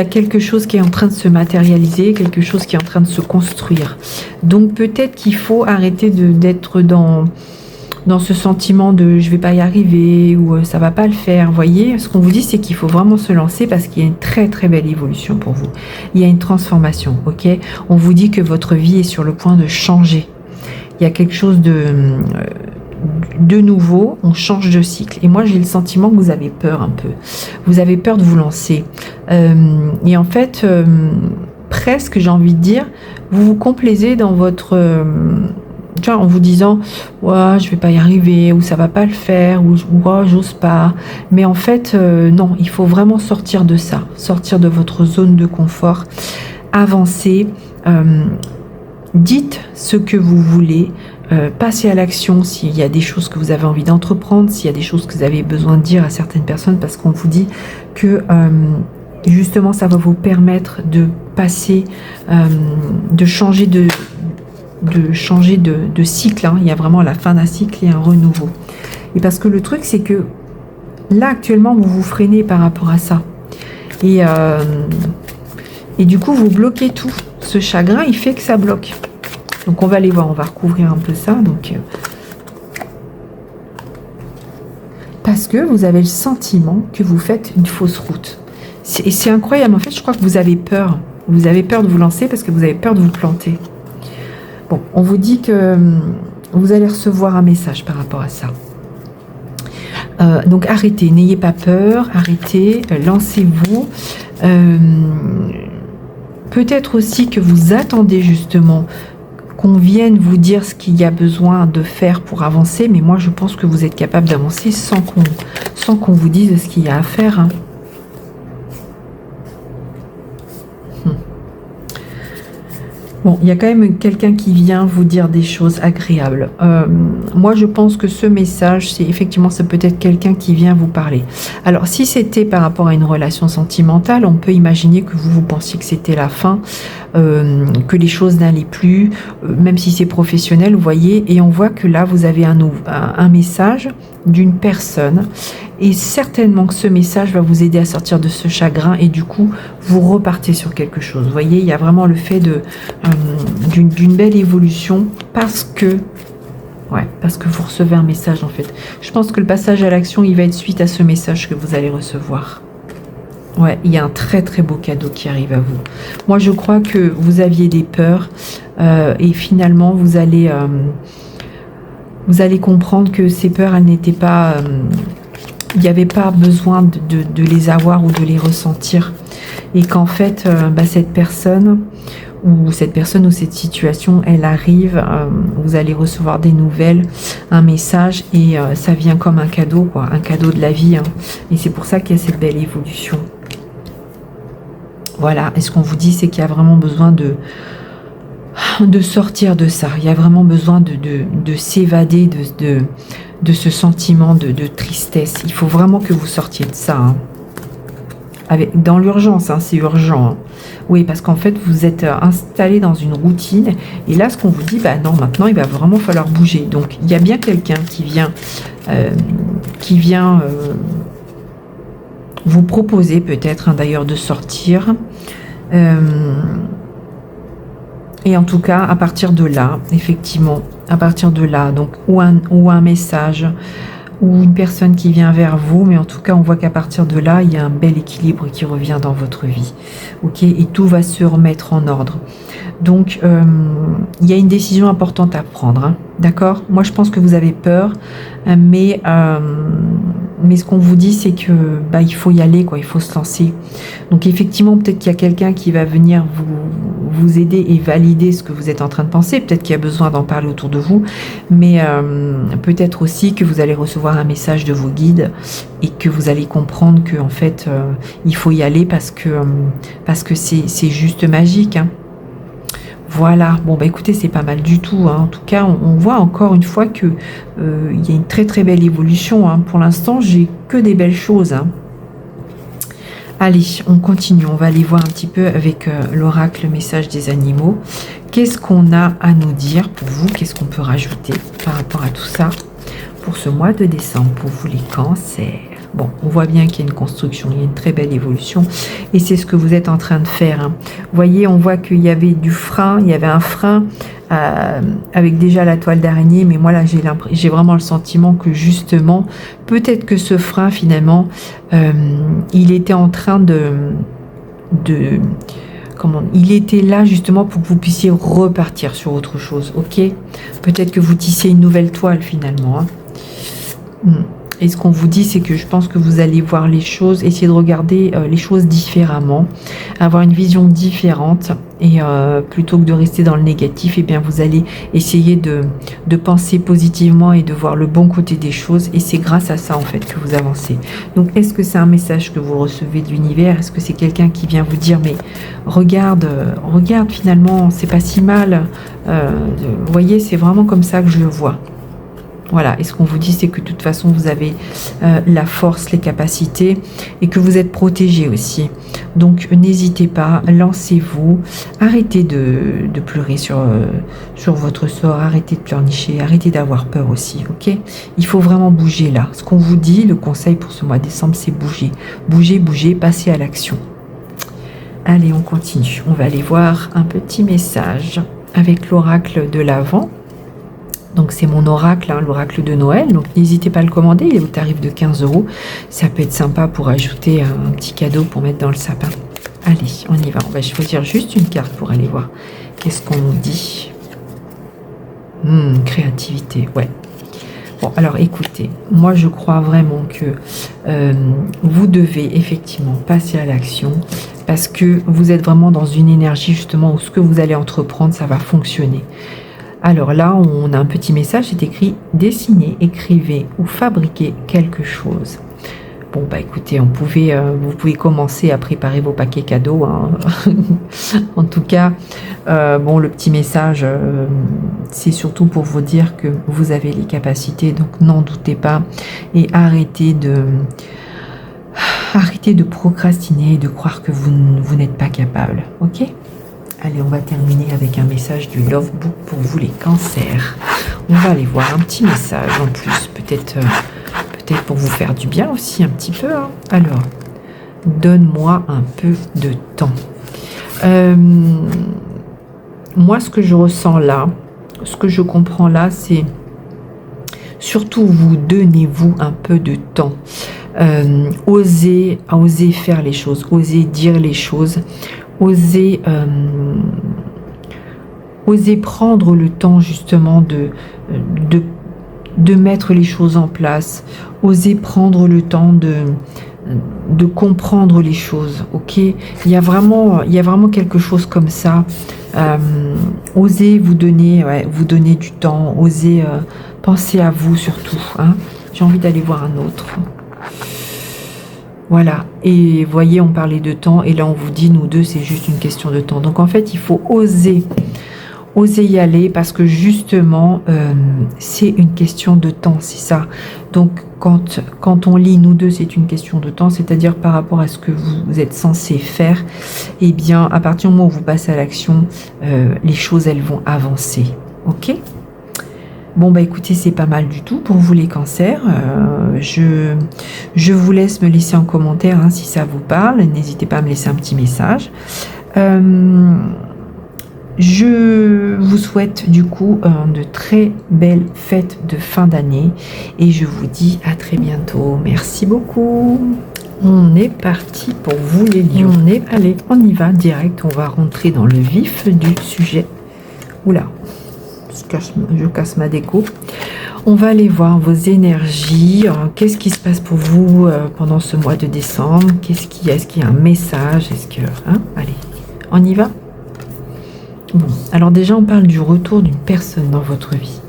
A: quelque chose qui est en train de se matérialiser, quelque chose qui est en train de se construire. Donc peut-être qu'il faut arrêter d'être dans ce sentiment de je vais pas y arriver ou ça va pas le faire. Vous voyez, ce qu'on vous dit, c'est qu'il faut vraiment se lancer parce qu'il y a une très très belle évolution pour vous. Il y a une transformation, ok ? On vous dit que votre vie est sur le point de changer. Il y a quelque chose de nouveau, on change de cycle. Et moi, j'ai le sentiment que vous avez peur un peu. Vous avez peur de vous lancer. Et en fait, presque, j'ai envie de dire, vous vous complaisez dans votre... en vous disant ouais, je vais pas y arriver ou ça va pas le faire ou j'ose pas, mais en fait non, il faut vraiment sortir de ça, sortir de votre zone de confort, avancer, dites ce que vous voulez, passez à l'action s'il y a des choses que vous avez envie d'entreprendre, s'il y a des choses que vous avez besoin de dire à certaines personnes, parce qu'on vous dit que Et justement, ça va vous permettre de passer, de changer de cycle. Hein. Il y a vraiment la fin d'un cycle et un renouveau. Et parce que le truc, c'est que là, actuellement, vous vous freinez par rapport à ça. Et du coup, vous bloquez tout. Ce chagrin, il fait que ça bloque. Donc, on va aller voir. On va recouvrir un peu ça. Donc, parce que vous avez le sentiment que vous faites une fausse route. Et c'est incroyable. En fait, je crois que vous avez peur. Vous avez peur de vous lancer parce que vous avez peur de vous planter. Bon, on vous dit que vous allez recevoir un message par rapport à ça. Donc arrêtez, n'ayez pas peur, arrêtez, lancez-vous. Peut-être aussi que vous attendez justement qu'on vienne vous dire ce qu'il y a besoin de faire pour avancer, mais moi je pense que vous êtes capable d'avancer sans qu'on vous dise ce qu'il y a à faire. Hein. Bon, il y a quand même quelqu'un qui vient vous dire des choses agréables. Moi, je pense que ce message, c'est effectivement, c'est peut-être quelqu'un qui vient vous parler. Alors, si c'était par rapport à une relation sentimentale, on peut imaginer que vous pensiez que c'était la fin, que les choses n'allaient plus, même si c'est professionnel, vous voyez. Et on voit que là, vous avez un message d'une personne. Et certainement que ce message va vous aider à sortir de ce chagrin et du coup, vous repartez sur quelque chose. Vous voyez, il y a vraiment le fait d'une belle évolution parce que vous recevez un message en fait. Je pense que le passage à l'action, il va être suite à ce message que vous allez recevoir. Ouais, il y a un très très beau cadeau qui arrive à vous. Moi, je crois que vous aviez des peurs et finalement, vous allez comprendre que ces peurs, elles n'étaient pas... il n'y avait pas besoin de les avoir ou de les ressentir. Et qu'en fait, cette personne ou cette situation, elle arrive, vous allez recevoir des nouvelles, un message, et ça vient comme un cadeau, quoi, un cadeau de la vie. Hein. Et c'est pour ça qu'il y a cette belle évolution. Voilà, et ce qu'on vous dit, c'est qu'il y a vraiment besoin de sortir de ça. Il y a vraiment besoin de s'évader de ce sentiment de tristesse. Il faut vraiment que vous sortiez de ça. Hein. Dans l'urgence, hein, c'est urgent. Hein. Oui, parce qu'en fait, vous êtes installé dans une routine. Et là, ce qu'on vous dit, non, maintenant, il va vraiment falloir bouger. Donc, il y a bien quelqu'un qui vient vous proposer peut-être, hein, d'ailleurs, de sortir. Et en tout cas, à partir de là, effectivement, à partir de là, donc ou un message, ou une personne qui vient vers vous, mais en tout cas, on voit qu'à partir de là, il y a un bel équilibre qui revient dans votre vie. Ok, et tout va se remettre en ordre. Donc, il y a une décision importante à prendre. Hein, d'accord ? Moi, je pense que vous avez peur, mais ce qu'on vous dit, c'est que il faut y aller, quoi. Il faut se lancer. Donc, effectivement, peut-être qu'il y a quelqu'un qui va venir vous aider et valider ce que vous êtes en train de penser. Peut-être qu'il y a besoin d'en parler autour de vous, mais peut-être aussi que vous allez recevoir un message de vos guides et que vous allez comprendre que en fait, il faut y aller parce que c'est juste magique. Hein. Voilà, bon écoutez, c'est pas mal du tout. Hein. En tout cas, on voit encore une fois que il y a une très très belle évolution. Hein. Pour l'instant, j'ai que des belles choses. Hein. Allez, on continue. On va aller voir un petit peu avec l'oracle, le message des animaux. Qu'est-ce qu'on a à nous dire pour vous? Qu'est-ce qu'on peut rajouter par rapport à tout ça pour ce mois de décembre pour vous les cancers? Bon, on voit bien qu'il y a une construction, il y a une très belle évolution et c'est ce que vous êtes en train de faire. Hein. Vous voyez, on voit qu'il y avait du frein, il y avait un frein avec déjà la toile d'araignée, mais moi là j'ai vraiment le sentiment que justement, peut-être que ce frein finalement, il était en train il était là justement pour que vous puissiez repartir sur autre chose, ok? Peut-être que vous tissiez une nouvelle toile finalement. Hein. Et ce qu'on vous dit, c'est que je pense que vous allez voir les choses, essayer de regarder les choses différemment, avoir une vision différente. Et plutôt que de rester dans le négatif, eh bien vous allez essayer de penser positivement et de voir le bon côté des choses. Et c'est grâce à ça en fait que vous avancez. Donc est-ce que c'est un message que vous recevez de l'univers? Est-ce que c'est quelqu'un qui vient vous dire mais regarde finalement, c'est pas si mal. Vous voyez, c'est vraiment comme ça que je le vois. Voilà, et ce qu'on vous dit, c'est que de toute façon, vous avez la force, les capacités, et que vous êtes protégé aussi. Donc, n'hésitez pas, lancez-vous, arrêtez de pleurer sur votre sort, arrêtez de pleurnicher, arrêtez d'avoir peur aussi, ok? Il faut vraiment bouger là. Ce qu'on vous dit, le conseil pour ce mois de décembre, c'est bouger. Bouger, bouger, passer à l'action. Allez, on continue. On va aller voir un petit message avec l'oracle de l'Avent. Donc c'est mon oracle, hein, l'oracle de Noël. Donc n'hésitez pas à le commander, il est au tarif de 15 €. Ça peut être sympa pour ajouter un petit cadeau pour mettre dans le sapin. Allez, on y va. On va choisir juste une carte pour aller voir. Qu'est-ce qu'on nous dit? Créativité, ouais. Bon, alors écoutez, moi je crois vraiment que vous devez effectivement passer à l'action parce que vous êtes vraiment dans une énergie justement où ce que vous allez entreprendre, ça va fonctionner. Alors là, on a un petit message, c'est écrit « Dessinez, écrivez ou fabriquez quelque chose ». Bon, bah écoutez, vous pouvez commencer à préparer vos paquets cadeaux. Hein. En tout cas, bon, le petit message, c'est surtout pour vous dire que vous avez les capacités, donc n'en doutez pas. Et arrêtez de procrastiner et de croire que vous n'êtes pas capable, ok ? Allez, on va terminer avec un message du Love Book pour vous les cancers. On va aller voir un petit message en plus, peut-être pour vous faire du bien aussi un petit peu. Hein. Alors, donne-moi un peu de temps. Moi, ce que je ressens là, ce que je comprends là, c'est surtout donnez-vous un peu de temps. Osez faire les choses, osez dire les choses. Osez prendre le temps justement de mettre les choses en place. Osez prendre le temps de comprendre les choses. Ok, il y a vraiment quelque chose comme ça. Osez vous donner du temps. Osez penser à vous surtout. Hein. J'ai envie d'aller voir un autre. Voilà, et voyez, on parlait de temps, et là on vous dit, nous deux, c'est juste une question de temps. Donc en fait, il faut oser y aller, parce que justement, c'est une question de temps, c'est ça. Donc quand on lit, nous deux, c'est une question de temps, c'est-à-dire par rapport à ce que vous êtes censé faire, eh bien, à partir du moment où vous passez à l'action, les choses, elles vont avancer, ok ? Bon, bah écoutez, c'est pas mal du tout pour vous les cancers. Je vous laisse me laisser en commentaire hein, si ça vous parle. N'hésitez pas à me laisser un petit message. Je vous souhaite du coup de très belles fêtes de fin d'année. Et je vous dis à très bientôt. Merci beaucoup. On est parti pour vous les lions. Allez, on y va direct. On va rentrer dans le vif du sujet. Oula. Je casse ma déco. On va aller voir vos énergies. Qu'est-ce qui se passe pour vous pendant ce mois de décembre? Est-ce qu'il y a un message? Allez, on y va. Bon, alors déjà, on parle du retour d'une personne dans votre vie.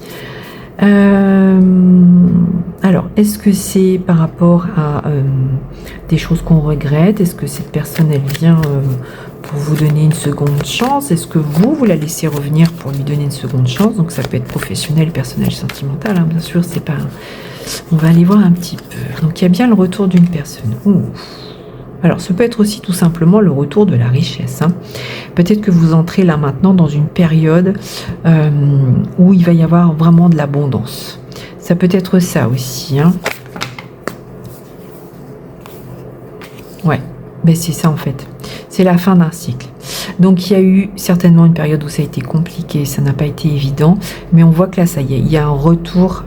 A: Alors, est-ce que c'est par rapport à des choses qu'on regrette? Est-ce que cette personne, elle vient pour vous donner une seconde chance? Est-ce que vous la laissez revenir pour lui donner une seconde chance? Donc ça peut être professionnel, personnel, sentimental, hein, bien sûr, c'est pas... On va aller voir un petit peu. Donc il y a bien le retour d'une personne. Ouh. Alors ça peut être aussi tout simplement le retour de la richesse. Hein. Peut-être que vous entrez là maintenant dans une période où il va y avoir vraiment de l'abondance. Ça peut être ça aussi. Hein. Ouais, ben c'est ça en fait. C'est la fin d'un cycle. Donc il y a eu certainement une période où ça a été compliqué, ça n'a pas été évident, mais on voit que là ça y est, il y a un retour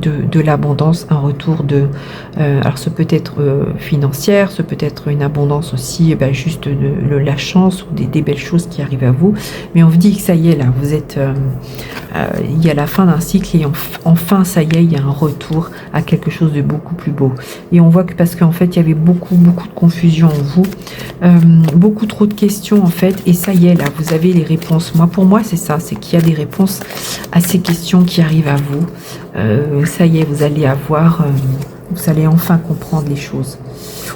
A: de l'abondance, un retour de... alors ce peut être financière, ce peut être une abondance aussi, juste de la chance ou des belles choses qui arrivent à vous, mais on vous dit que ça y est là, vous êtes... il y a la fin d'un cycle et enfin ça y est, il y a un retour à quelque chose de beaucoup plus beau. Et on voit que parce qu'en fait il y avait beaucoup de confusion en vous, beaucoup trop de questions en fait, et ça y est là, vous avez les réponses. Pour moi c'est ça, c'est qu'il y a des réponses à ces questions qui arrivent à vous. Ça y est, vous allez avoir Vous allez enfin comprendre les choses.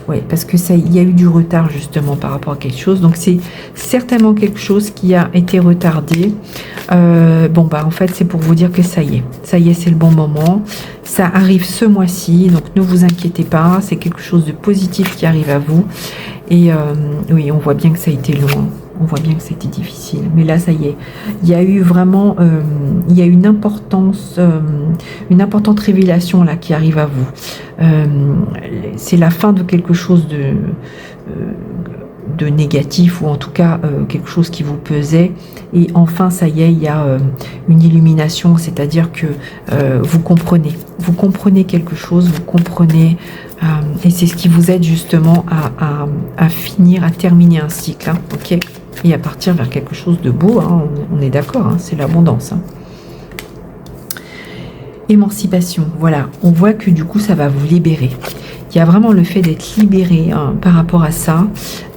A: Ouais, parce que ça, il y a eu du retard justement par rapport à quelque chose. Donc c'est certainement quelque chose qui a été retardé. Bon bah en fait c'est pour vous dire que ça y est, c'est le bon moment. Ça arrive ce mois-ci, donc ne vous inquiétez pas. C'est quelque chose de positif qui arrive à vous. Et oui, on voit bien que ça a été long. On voit bien que c'était difficile, mais là ça y est, il y a eu vraiment, il y a une importante révélation là qui arrive à vous. C'est la fin de quelque chose de négatif, ou en tout cas quelque chose qui vous pesait, et enfin ça y est, il y a une illumination, c'est-à-dire que vous comprenez quelque chose, vous comprenez, et c'est ce qui vous aide justement à finir, à terminer un cycle, hein, ok, et à partir vers quelque chose de beau, hein, on est d'accord, hein, c'est l'abondance. Hein. Émancipation, voilà, on voit que du coup ça va vous libérer. Il y a vraiment le fait d'être libéré hein, par rapport à ça,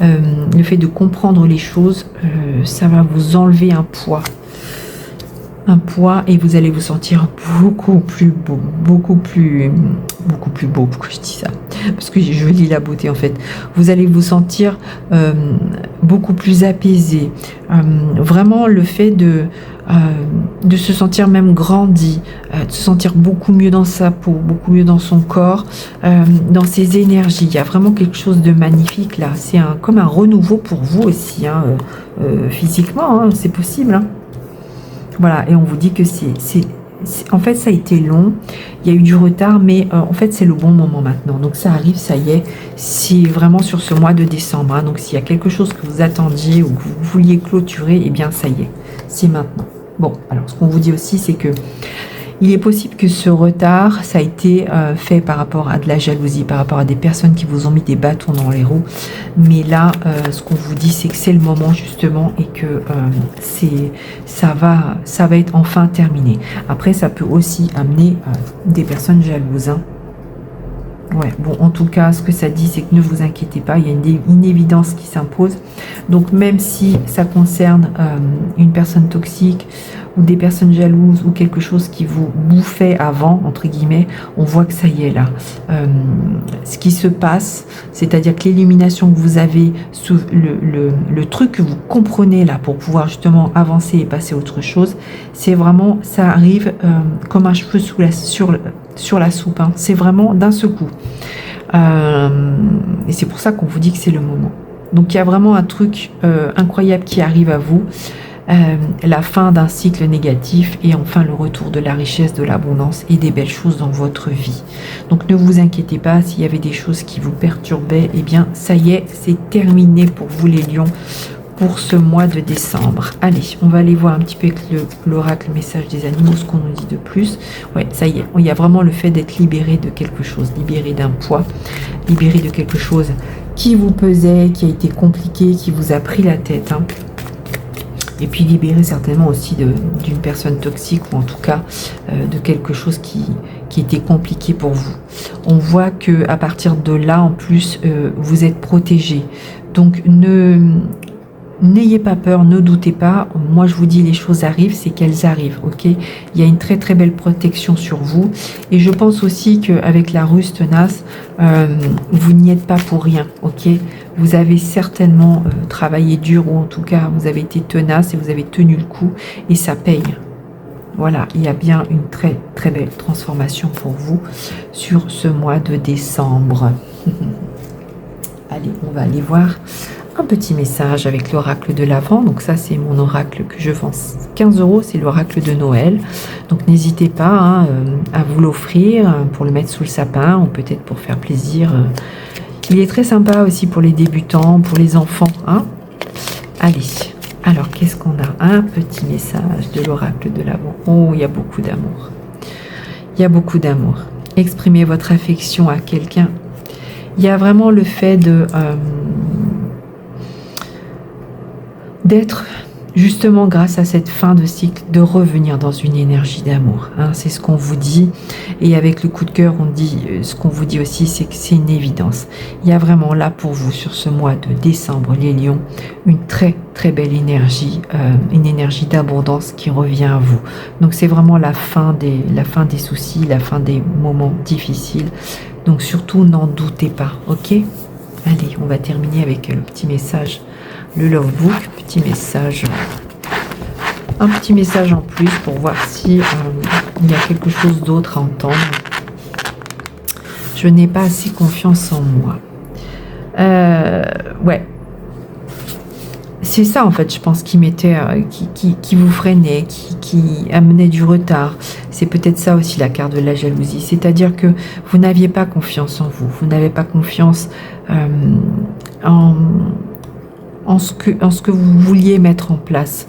A: le fait de comprendre les choses, ça va vous enlever un poids, et vous allez vous sentir beaucoup plus beau, beaucoup plus beau. Pourquoi je dis ça? Parce que je lis la beauté en fait. Vous allez vous sentir beaucoup plus apaisé. Vraiment le fait de se sentir même grandi, de se sentir beaucoup mieux dans sa peau, beaucoup mieux dans son corps, dans ses énergies. Il y a vraiment quelque chose de magnifique là. C'est comme un renouveau pour vous aussi, hein, physiquement, hein, c'est possible. Hein. Voilà, et on vous dit que en fait, ça a été long, il y a eu du retard, mais en fait, c'est le bon moment maintenant. Donc, ça arrive, ça y est, c'est vraiment sur ce mois de décembre. Hein. Donc, s'il y a quelque chose que vous attendiez ou que vous vouliez clôturer, eh bien, ça y est, c'est maintenant. Bon, alors, ce qu'on vous dit aussi, c'est que il est possible que ce retard, ça a été fait par rapport à de la jalousie, par rapport à des personnes qui vous ont mis des bâtons dans les roues. Mais là, ce qu'on vous dit, c'est que c'est le moment justement et que ça va être enfin terminé. Après, ça peut aussi amener des personnes jalouses. Hein. Ouais, bon, en tout cas, ce que ça dit, c'est que ne vous inquiétez pas, il y a une évidence qui s'impose. Donc, même si ça concerne une personne toxique ou des personnes jalouses ou quelque chose qui vous bouffait avant, entre guillemets, on voit que ça y est là. Ce qui se passe, c'est-à-dire que l'illumination que vous avez, le truc que vous comprenez là pour pouvoir justement avancer et passer à autre chose, c'est vraiment, ça arrive comme un cheveu sur la soupe. Hein. C'est vraiment d'un seul coup. Et c'est pour ça qu'on vous dit que c'est le moment. Donc il y a vraiment un truc incroyable qui arrive à vous. La fin d'un cycle négatif et enfin le retour de la richesse, de l'abondance et des belles choses dans votre vie. Donc ne vous inquiétez pas, s'il y avait des choses qui vous perturbaient, eh bien ça y est, c'est terminé pour vous les lions pour ce mois de décembre. Allez, on va aller voir un petit peu avec l'oracle message des animaux, ce qu'on nous dit de plus. Ouais, ça y est, il y a vraiment le fait d'être libéré de quelque chose, libéré d'un poids, libéré de quelque chose qui vous pesait, qui a été compliqué, qui vous a pris la tête, hein. Et puis libérer certainement aussi d'une personne toxique ou en tout cas de quelque chose qui était compliqué pour vous. On voit que à partir de là, en plus, vous êtes protégé. Donc n'ayez pas peur, ne doutez pas. Moi, je vous dis, les choses arrivent, c'est qu'elles arrivent, ok? Il y a une très très belle protection sur vous. Et je pense aussi qu'avec la ruse tenace, vous n'y êtes pas pour rien, ok? Vous avez certainement travaillé dur, ou en tout cas, vous avez été tenace et vous avez tenu le coup, et ça paye. Voilà, il y a bien une très très belle transformation pour vous sur ce mois de décembre. Allez, on va aller voir un petit message avec l'oracle de l'Avent. Donc ça, c'est mon oracle que je vends 15 €, c'est l'oracle de Noël. Donc n'hésitez pas hein, à vous l'offrir pour le mettre sous le sapin ou peut-être pour faire plaisir. Il est très sympa aussi pour les débutants, pour les enfants. Hein. Allez, alors qu'est-ce qu'on a? Un petit message de l'oracle de l'Avent. Oh, il y a beaucoup d'amour. Il y a beaucoup d'amour. Exprimez votre affection à quelqu'un. Il y a vraiment le fait d'être justement grâce à cette fin de cycle, de revenir dans une énergie d'amour. Hein, c'est ce qu'on vous dit. Et avec le coup de cœur, on dit, ce qu'on vous dit aussi, c'est que c'est une évidence. Il y a vraiment là pour vous, sur ce mois de décembre, les lions, une très très belle énergie, une énergie d'abondance qui revient à vous. Donc c'est vraiment la fin des soucis, la fin des moments difficiles. Donc surtout, n'en doutez pas, ok? Allez, on va terminer avec le petit message. Le Love Book, petit message, un petit message en plus pour voir si il y a quelque chose d'autre à entendre. Je n'ai pas assez confiance en moi. Ouais. C'est ça en fait, je pense, qui mettait, qui vous freinait, qui amenait du retard. C'est peut-être ça aussi la carte de la jalousie. C'est-à-dire que vous n'aviez pas confiance en vous. Vous n'avez pas confiance en ce que vous vouliez mettre en place.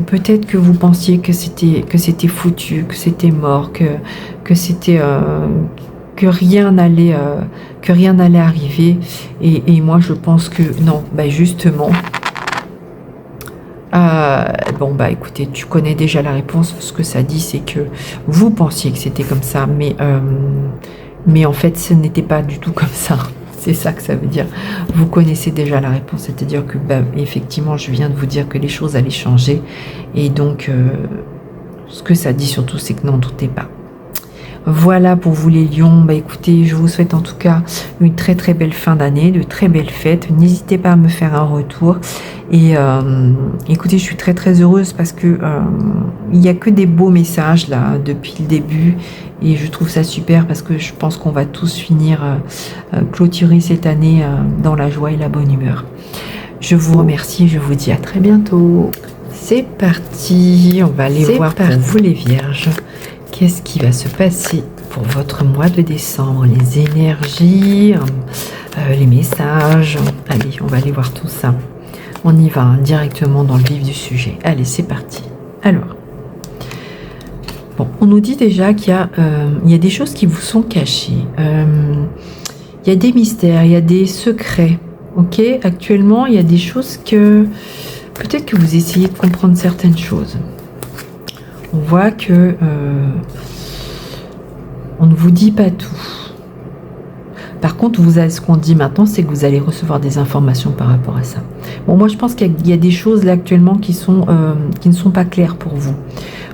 A: Peut-être que vous pensiez que c'était foutu, que c'était mort, que c'était que rien n'allait arriver. Et moi je pense que non, justement. Bon écoutez, tu connais déjà la réponse. Ce que ça dit, c'est que vous pensiez que c'était comme ça, mais en fait ce n'était pas du tout comme ça. C'est ça que ça veut dire. Vous connaissez déjà la réponse, c'est-à-dire que effectivement, je viens de vous dire que les choses allaient changer. Et donc, ce que ça dit surtout, c'est que n'en doutez pas. Voilà pour vous les lions. Écoutez, je vous souhaite en tout cas une très très belle fin d'année, de très belles fêtes. N'hésitez pas à me faire un retour. Et écoutez, je suis très très heureuse parce que il n'y a que des beaux messages là depuis le début. Et je trouve ça super parce que je pense qu'on va tous finir clôturer cette année dans la joie et la bonne humeur. Je vous remercie et je vous dis à très bientôt. C'est parti, on va aller voir pour vous les vierges. Qu'est-ce qui va se passer pour votre mois de décembre? Les énergies, les messages. Allez, on va aller voir tout ça. On y va directement dans le vif du sujet. Allez, c'est parti. Alors, bon, on nous dit déjà qu'il y a des choses qui vous sont cachées. Il y a des mystères, il y a des secrets. Ok, actuellement, il y a des choses que peut-être que vous essayez de comprendre certaines choses. On voit que on ne vous dit pas tout. Par contre, ce qu'on dit maintenant, c'est que vous allez recevoir des informations par rapport à ça. Bon, moi, je pense qu'il y a des choses là actuellement qui ne sont pas claires pour vous.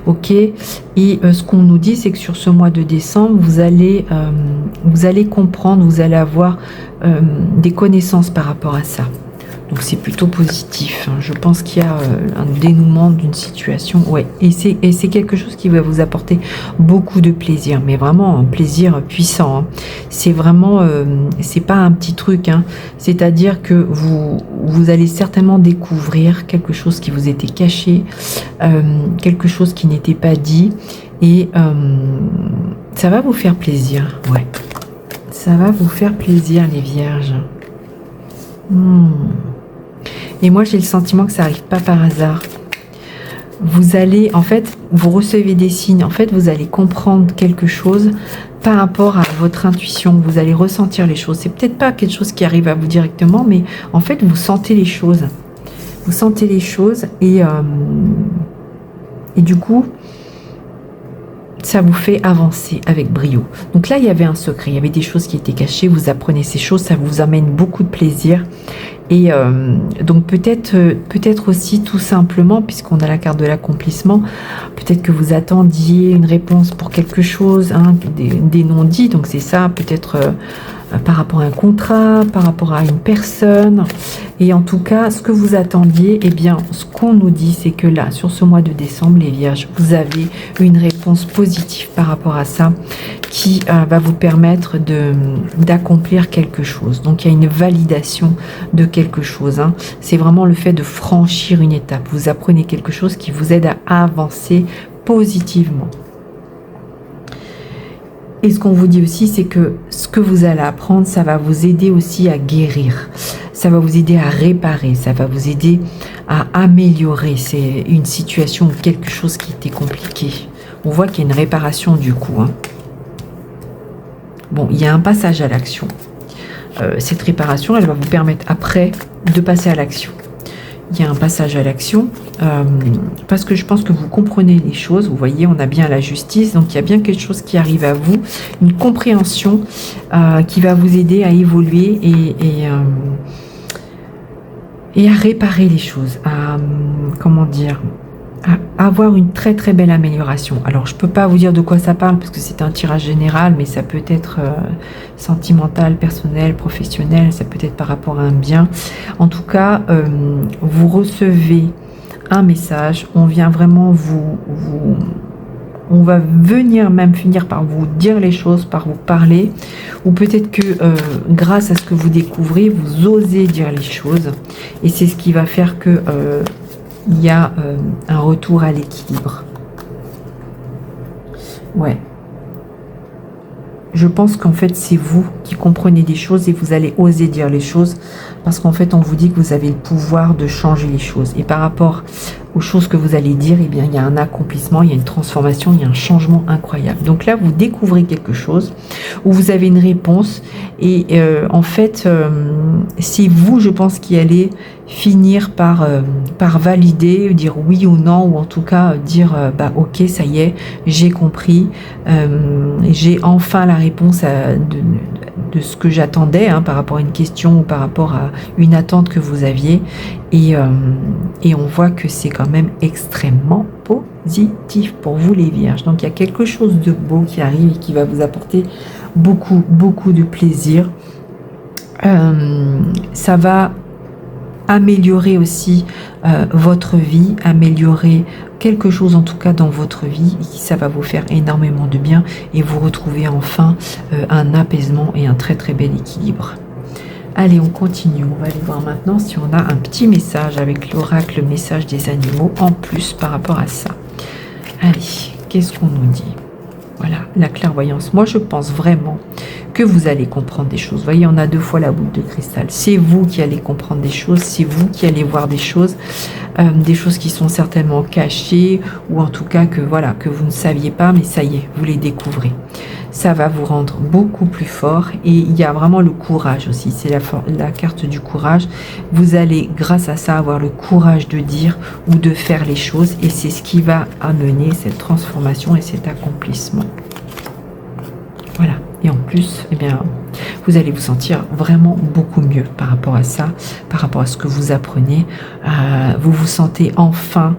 A: Ok. Et ce qu'on nous dit, c'est que sur ce mois de décembre, vous allez comprendre, vous allez avoir des connaissances par rapport à ça. Donc c'est plutôt positif. Je pense qu'il y a un dénouement d'une situation. Ouais. Et c'est quelque chose qui va vous apporter beaucoup de plaisir, mais vraiment un plaisir puissant. Hein. C'est vraiment, c'est pas un petit truc. Hein. C'est-à-dire que vous allez certainement découvrir quelque chose qui vous était caché, quelque chose qui n'était pas dit, et ça va vous faire plaisir. Ouais. Ça va vous faire plaisir, les vierges. Et moi, j'ai le sentiment que ça n'arrive pas par hasard. Vous allez, en fait, vous recevez des signes. En fait, vous allez comprendre quelque chose par rapport à votre intuition. Vous allez ressentir les choses. C'est peut-être pas quelque chose qui arrive à vous directement, mais en fait, vous sentez les choses. Vous sentez les choses et du coup, ça vous fait avancer avec brio. Donc là, il y avait un secret. Il y avait des choses qui étaient cachées. Vous apprenez ces choses. Ça vous amène beaucoup de plaisir. Et donc peut-être aussi tout simplement, puisqu'on a la carte de l'accomplissement, peut-être que vous attendiez une réponse pour quelque chose, hein, des non-dits, donc c'est ça, peut-être par rapport à un contrat, par rapport à une personne. Et en tout cas, ce que vous attendiez, eh bien, ce qu'on nous dit, c'est que là, sur ce mois de décembre, les vierges, vous avez une réponse positive par rapport à ça qui va vous permettre d'accomplir quelque chose. Donc, il y a une validation de quelque chose. Hein. C'est vraiment le fait de franchir une étape. Vous apprenez quelque chose qui vous aide à avancer positivement. Et ce qu'on vous dit aussi, c'est que ce que vous allez apprendre, ça va vous aider aussi à guérir. Ça va vous aider à réparer. Ça va vous aider à améliorer. C'est une situation ou quelque chose qui était compliqué. On voit qu'il y a une réparation du coup. Hein. Bon, il y a un passage à l'action. Cette réparation, elle va vous permettre après de passer à l'action. il y a un passage à l'action, parce que je pense que vous comprenez les choses. Vous voyez, on a bien la justice, donc il y a bien quelque chose qui arrive à vous, une compréhension qui va vous aider à évoluer et à réparer les choses, à, comment dire, à avoir une très très belle amélioration. Alors je peux pas vous dire de quoi ça parle parce que c'est un tirage général, mais ça peut être sentimental, personnel, professionnel, ça peut être par rapport à un bien. En tout cas, vous recevez un message, on vient vraiment on va venir même finir par vous dire les choses, par vous parler, ou peut-être que grâce à ce que vous découvrez, vous osez dire les choses, et c'est ce qui va faire que il y a un retour à l'équilibre. Ouais. Je pense qu'en fait, c'est vous qui comprenez des choses et vous allez oser dire les choses parce qu'en fait, on vous dit que vous avez le pouvoir de changer les choses. Et par rapport aux choses que vous allez dire, eh bien, il y a un accomplissement, il y a une transformation, il y a un changement incroyable. Donc là, vous découvrez quelque chose où vous avez une réponse et en fait, c'est vous, je pense, qui allez finir par valider, dire oui ou non, ou en tout cas dire bah ok, ça y est, j'ai compris, j'ai enfin la réponse de ce que j'attendais par rapport à une question ou par rapport à une attente que vous aviez, et on voit que c'est quand même extrêmement positif pour vous les vierges. Donc il y a quelque chose de beau qui arrive et qui va vous apporter beaucoup de plaisir. Ça va améliorer aussi votre vie, améliorer quelque chose en tout cas dans votre vie, et ça va vous faire énormément de bien et vous retrouvez enfin un apaisement et un très très bel équilibre. Allez, on continue, on va aller voir maintenant si on a un petit message avec l'oracle message des animaux en plus par rapport à ça. Allez, qu'est-ce qu'on nous dit? Voilà, la clairvoyance. Moi, je pense vraiment que vous allez comprendre des choses. Vous voyez, on a deux fois la boule de cristal. C'est vous qui allez comprendre des choses, c'est vous qui allez voir des choses qui sont certainement cachées, ou en tout cas que voilà, que vous ne saviez pas, mais ça y est, vous les découvrez. Ça va vous rendre beaucoup plus fort, et il y a vraiment le courage aussi. C'est la carte du courage. Vous allez, grâce à ça, avoir le courage de dire ou de faire les choses, et c'est ce qui va amener cette transformation et cet accomplissement. Voilà. Et en plus, eh bien, vous allez vous sentir vraiment beaucoup mieux par rapport à ça, par rapport à ce que vous apprenez. Vous vous sentez enfin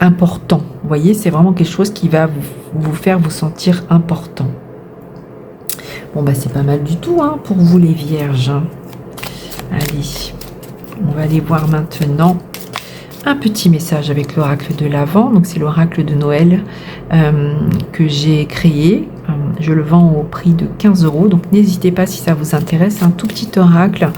A: important. Vous voyez, c'est vraiment quelque chose qui va vous faire vous sentir important. Bon, bah c'est pas mal du tout pour vous les vierges. Allez, on va aller voir maintenant un petit message avec l'oracle de l'Avent. Donc c'est l'oracle de Noël que j'ai créé. Je le vends au prix de 15 €. Donc n'hésitez pas si ça vous intéresse. Un tout petit oracle.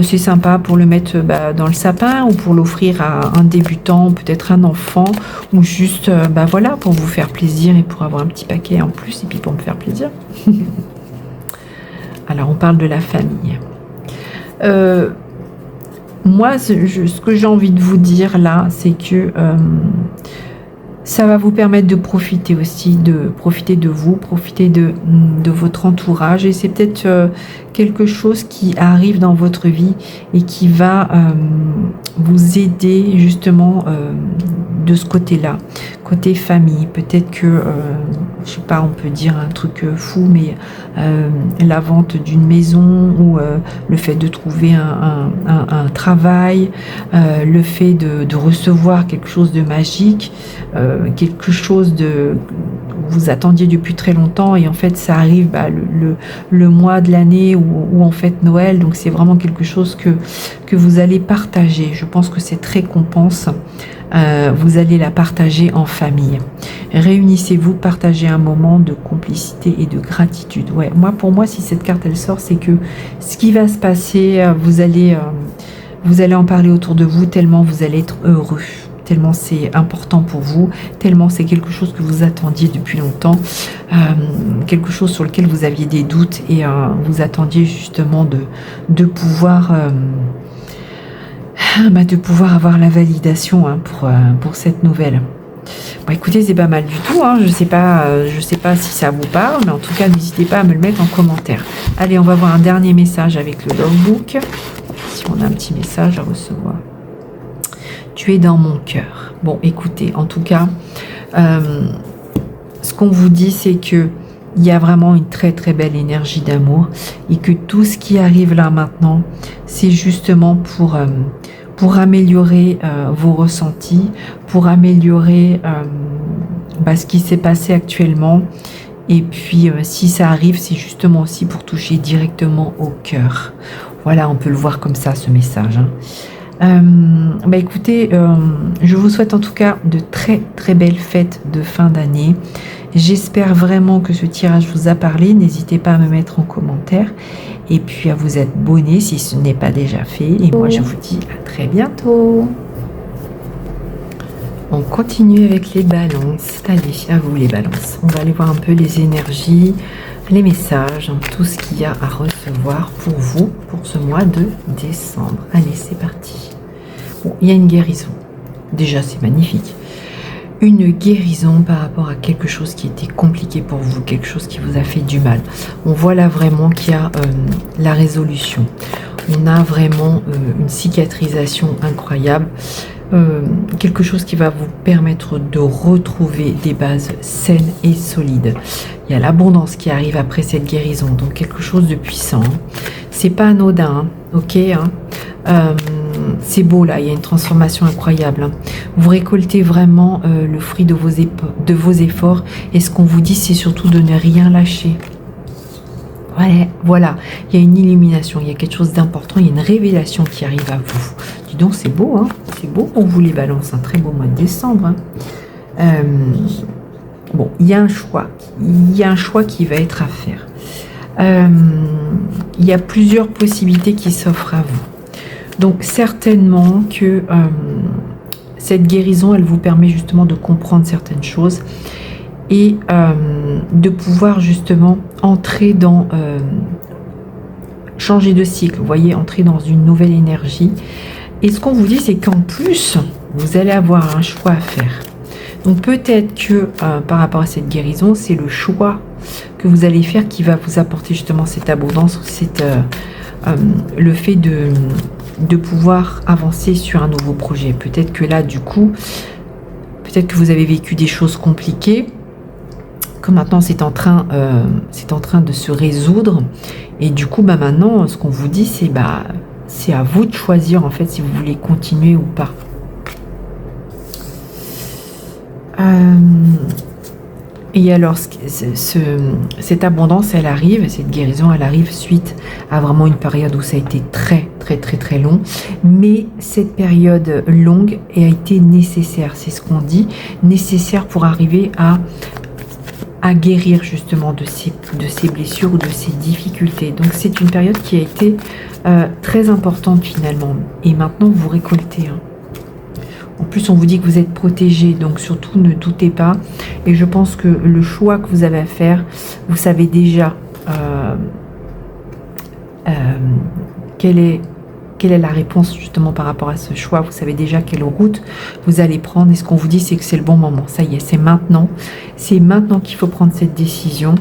A: C'est sympa pour le mettre dans le sapin ou pour l'offrir à un débutant, peut-être un enfant, ou juste voilà, pour vous faire plaisir et pour avoir un petit paquet en plus et puis pour me faire plaisir. Alors on parle de la famille. Moi, ce que j'ai envie de vous dire là, c'est que ça va vous permettre de profiter aussi, de profiter de vous, profiter de votre entourage. Et c'est peut-être quelque chose qui arrive dans votre vie et qui va vous aider justement de ce côté-là, côté famille. Peut-être que, je sais pas, on peut dire un truc fou, mais la vente d'une maison, ou le fait de trouver un travail, le fait de recevoir quelque chose de magique, quelque chose de vous attendiez depuis très longtemps, et en fait ça arrive le mois de l'année où en fait Noël. Donc c'est vraiment quelque chose que vous allez partager. Je pense que cette récompense, vous allez la partager en famille. Réunissez-vous, partagez un moment de complicité et de gratitude. Ouais, pour moi, si cette carte elle sort, c'est que ce qui va se passer, vous allez en parler autour de vous, tellement vous allez être heureux, tellement c'est important pour vous, tellement c'est quelque chose que vous attendiez depuis longtemps, quelque chose sur lequel vous aviez des doutes, et vous attendiez justement de pouvoir avoir la validation pour cette nouvelle. Bon, écoutez, c'est pas mal du tout. Je sais pas si ça vous parle, mais en tout cas, n'hésitez pas à me le mettre en commentaire. Allez, on va voir un dernier message avec le logbook. Si on a un petit message à recevoir. tu es dans mon cœur. Bon, écoutez, en tout cas, ce qu'on vous dit, c'est que il y a vraiment une très très belle énergie d'amour et que tout ce qui arrive là maintenant, c'est justement pour améliorer vos ressentis, pour améliorer ce qui s'est passé actuellement. Et puis, si ça arrive, c'est justement aussi pour toucher directement au cœur. Voilà, on peut le voir comme ça, ce message. Écoutez, je vous souhaite en tout cas de très très belles fêtes de fin d'année. J'espère vraiment que ce tirage vous a parlé. N'hésitez pas à me mettre en commentaire et puis à vous abonner si ce n'est pas déjà fait. Et moi, je vous dis à très bientôt. On continue avec les balances. Allez, à vous les balances. On va aller voir un peu les énergies, les messages, tout ce qu'il y a à recevoir pour vous pour ce mois de décembre. Allez, c'est parti. Bon, il y a une guérison. Déjà, c'est magnifique. Une guérison par rapport à quelque chose qui était compliqué pour vous, quelque chose qui vous a fait du mal. On voit là vraiment qu'il y a la résolution. On a vraiment une cicatrisation incroyable. Quelque chose qui va vous permettre de retrouver des bases saines et solides. Il y a l'abondance qui arrive après cette guérison, donc quelque chose de puissant. C'est pas anodin, ok, c'est beau là, il y a une transformation incroyable. Vous récoltez vraiment le fruit de vos efforts et ce qu'on vous dit, c'est surtout de ne rien lâcher. Ouais, voilà, il y a une illumination, il y a quelque chose d'important, il y a une révélation qui arrive à vous. Dis donc, c'est beau, c'est beau pour vous les balances, un très beau mois de décembre. Bon, il y a un choix qui va être à faire. Il y a plusieurs possibilités qui s'offrent à vous. Donc certainement que cette guérison, elle vous permet justement de comprendre certaines choses et de pouvoir justement entrer dans changer de cycle, vous voyez, entrer dans une nouvelle énergie. Et ce qu'on vous dit, c'est qu'en plus, vous allez avoir un choix à faire. Donc peut-être que par rapport à cette guérison, c'est le choix que vous allez faire qui va vous apporter justement cette abondance, le fait de pouvoir avancer sur un nouveau projet. Peut-être que là, du coup, peut-être que vous avez vécu des choses compliquées, que maintenant c'est en train de se résoudre. Et du coup, maintenant, ce qu'on vous dit, c'est à vous de choisir en fait si vous voulez continuer ou pas. Et alors, cette abondance, elle arrive, cette guérison, elle arrive suite à vraiment une période où ça a été très, très, très, très long. Mais cette période longue a été nécessaire, c'est ce qu'on dit, nécessaire pour arriver à guérir justement de ces blessures ou de ces difficultés. Donc, c'est une période qui a été très importante finalement. Et maintenant, vous récoltez. En plus, on vous dit que vous êtes protégé, donc surtout ne doutez pas. Et je pense que le choix que vous avez à faire, vous savez déjà quelle est la réponse justement par rapport à ce choix. Vous savez déjà quelle route vous allez prendre. Et ce qu'on vous dit, c'est que c'est le bon moment. Ça y est, c'est maintenant. C'est maintenant qu'il faut prendre cette décision.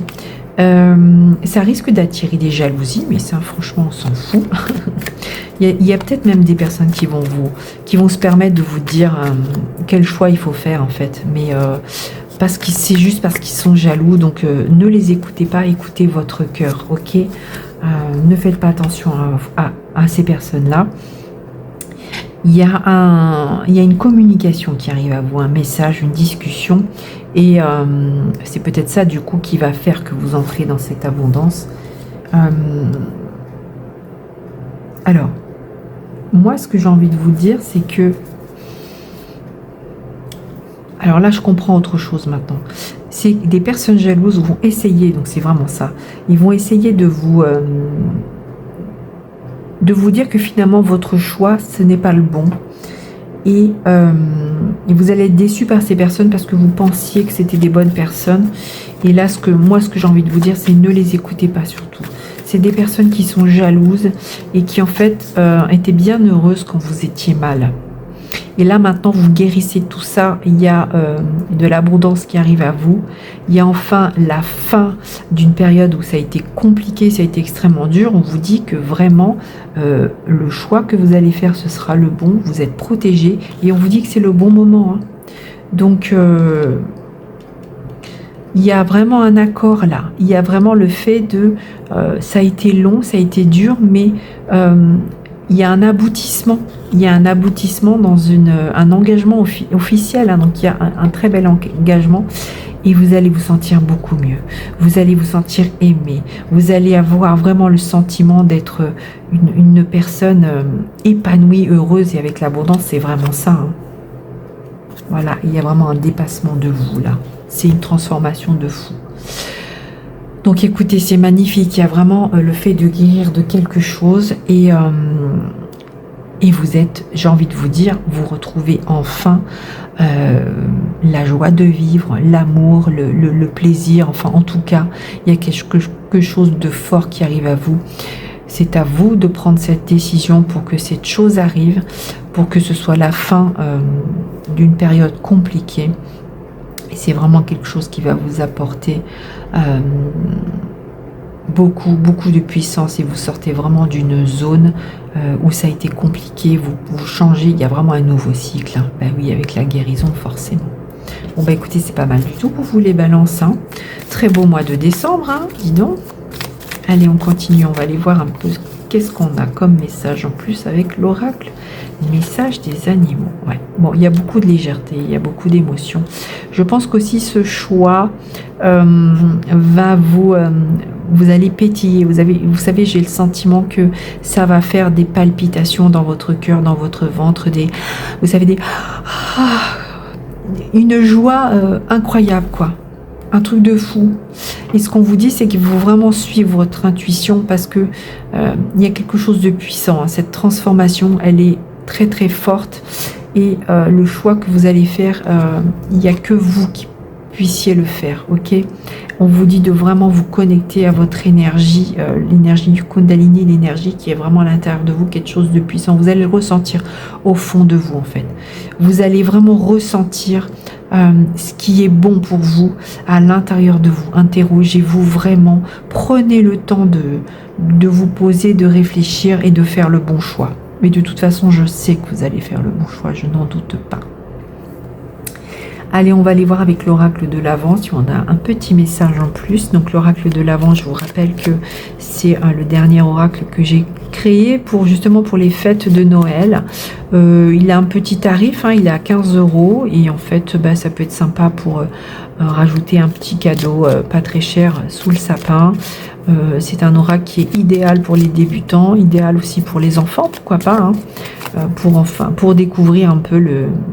A: Ça risque d'attirer des jalousies, mais ça, franchement, on s'en fout. Il y a peut-être même des personnes qui vont se permettre de vous dire quel choix il faut faire en fait, mais parce que c'est juste parce qu'ils sont jaloux, donc ne les écoutez pas, écoutez votre cœur, ok. Ne faites pas attention à ces personnes-là. Il y a une communication qui arrive à vous, un message, une discussion, et c'est peut-être ça du coup qui va faire que vous entrez dans cette abondance. Alors, moi, ce que j'ai envie de vous dire, c'est que... Alors là, je comprends autre chose maintenant. C'est que des personnes jalouses vont essayer, donc c'est vraiment ça, ils vont essayer de vous dire que finalement, votre choix, ce n'est pas le bon. Et vous allez être déçu par ces personnes parce que vous pensiez que c'était des bonnes personnes. Et là, ce que j'ai envie de vous dire, c'est ne les écoutez pas surtout. C'est des personnes qui sont jalouses et qui en fait étaient bien heureuses quand vous étiez mal. Et là maintenant vous guérissez tout ça, il y a de l'abondance qui arrive à vous, il y a enfin la fin d'une période où ça a été compliqué, ça a été extrêmement dur. On vous dit que vraiment le choix que vous allez faire ce sera le bon, vous êtes protégé et on vous dit que c'est le bon moment, hein. Donc il y a vraiment un accord là, il y a vraiment le fait de ça a été long, ça a été dur, mais il y a un aboutissement, il y a un aboutissement dans un engagement officiel, hein, donc il y a un très bel engagement et vous allez vous sentir beaucoup mieux, vous allez vous sentir aimé, vous allez avoir vraiment le sentiment d'être une personne épanouie, heureuse et avec l'abondance, c'est vraiment ça, hein. Voilà, il y a vraiment un dépassement de vous là, c'est une transformation de fou. Donc écoutez, c'est magnifique, il y a vraiment le fait de guérir de quelque chose et vous êtes, j'ai envie de vous dire, vous retrouvez enfin la joie de vivre, l'amour, le plaisir, enfin en tout cas, il y a quelque chose de fort qui arrive à vous. C'est à vous de prendre cette décision pour que cette chose arrive, pour que ce soit la fin d'une période compliquée. Et c'est vraiment quelque chose qui va vous apporter beaucoup de puissance et vous sortez vraiment d'une zone où ça a été compliqué, vous changez, il y a vraiment un nouveau cycle, hein. Ben oui, avec la guérison forcément. Bon bah écoutez, c'est pas mal du tout pour vous les balances, hein. Très beau mois de décembre, hein, dis donc. Allez, on continue, on va aller voir un peu qu'est-ce qu'on a comme message en plus avec l'oracle. Message des animaux. Ouais. Bon, il y a beaucoup de légèreté, il y a beaucoup d'émotions. Je pense qu'aussi ce choix va vous allez pétiller. Vous savez, j'ai le sentiment que ça va faire des palpitations dans votre cœur, dans votre ventre, vous savez, une joie incroyable, quoi. Un truc de fou. Et ce qu'on vous dit, c'est qu'il faut vraiment suivre votre intuition parce que il y a quelque chose de puissant, hein. Cette transformation, elle est très très forte et le choix que vous allez faire, il n'y a que vous qui puissiez le faire, ok? On vous dit de vraiment vous connecter à votre énergie, l'énergie du Kundalini, l'énergie qui est vraiment à l'intérieur de vous, quelque chose de puissant. Vous allez le ressentir au fond de vous en fait. Vous allez vraiment ressentir ce qui est bon pour vous à l'intérieur de vous. Interrogez-vous vraiment, prenez le temps de vous poser, de réfléchir et de faire le bon choix. Mais de toute façon, je sais que vous allez faire le bon choix, je n'en doute pas. Allez, on va aller voir avec l'oracle de l'Avent, on a un petit message en plus. Donc l'oracle de l'Avent, je vous rappelle que c'est le dernier oracle que j'ai créé justement pour les fêtes de Noël. Il a un petit tarif, hein, il est à 15 € et en fait ça peut être sympa pour rajouter un petit cadeau pas très cher sous le sapin. C'est un oracle qui est idéal pour les débutants, idéal aussi pour les enfants, pourquoi pas, hein, pour découvrir un peu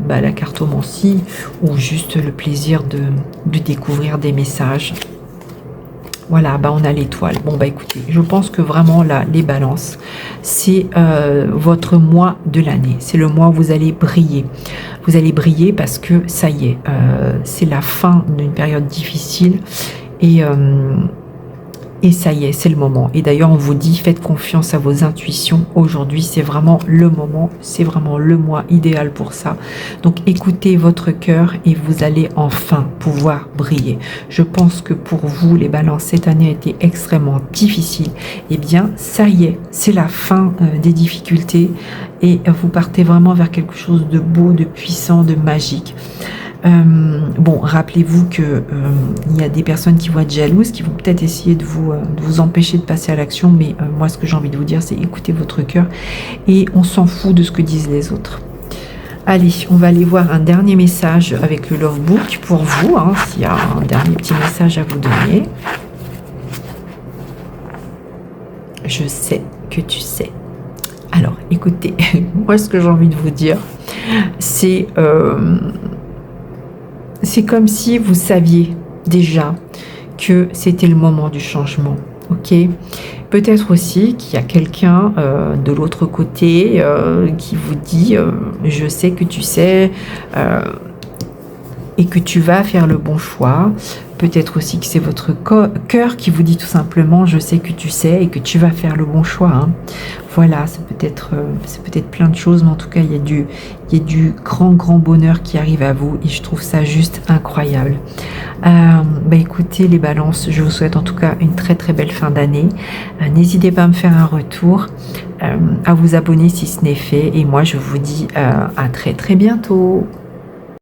A: la cartomancie ou juste le plaisir de découvrir des messages. Voilà, on a l'étoile. Bon écoutez, je pense que vraiment là, les balances, c'est votre mois de l'année. C'est le mois où vous allez briller. Vous allez briller parce que ça y est, c'est la fin d'une période difficile et ça y est, c'est le moment. Et d'ailleurs, on vous dit, faites confiance à vos intuitions. Aujourd'hui, c'est vraiment le moment, c'est vraiment le mois idéal pour ça. Donc, écoutez votre cœur et vous allez enfin pouvoir briller. Je pense que pour vous, les balances, cette année a été extrêmement difficile. Eh bien, ça y est, c'est la fin des difficultés et vous partez vraiment vers quelque chose de beau, de puissant, de magique. Rappelez-vous que il y a des personnes qui vont être jalouses, qui vont peut-être essayer de vous empêcher de passer à l'action, mais moi ce que j'ai envie de vous dire, c'est écoutez votre cœur et on s'en fout de ce que disent les autres. Allez, on va aller voir un dernier message avec le Love Book pour vous, hein, s'il y a un dernier petit message à vous donner. Je sais que tu sais. Alors, écoutez, moi ce que j'ai envie de vous dire, c'est comme si vous saviez déjà que c'était le moment du changement, ok? Peut-être aussi qu'il y a quelqu'un de l'autre côté qui vous dit je sais que tu sais et que tu vas faire le bon choix. peut-être aussi que c'est votre cœur qui vous dit tout simplement je sais que tu sais et que tu vas faire le bon choix. Hein. Voilà, c'est peut-être plein de choses, mais en tout cas il y a du grand bonheur qui arrive à vous et je trouve ça juste incroyable. Écoutez les balances, je vous souhaite en tout cas une très belle fin d'année. N'hésitez pas à me faire un retour, à vous abonner si ce n'est fait et moi je vous dis à très bientôt.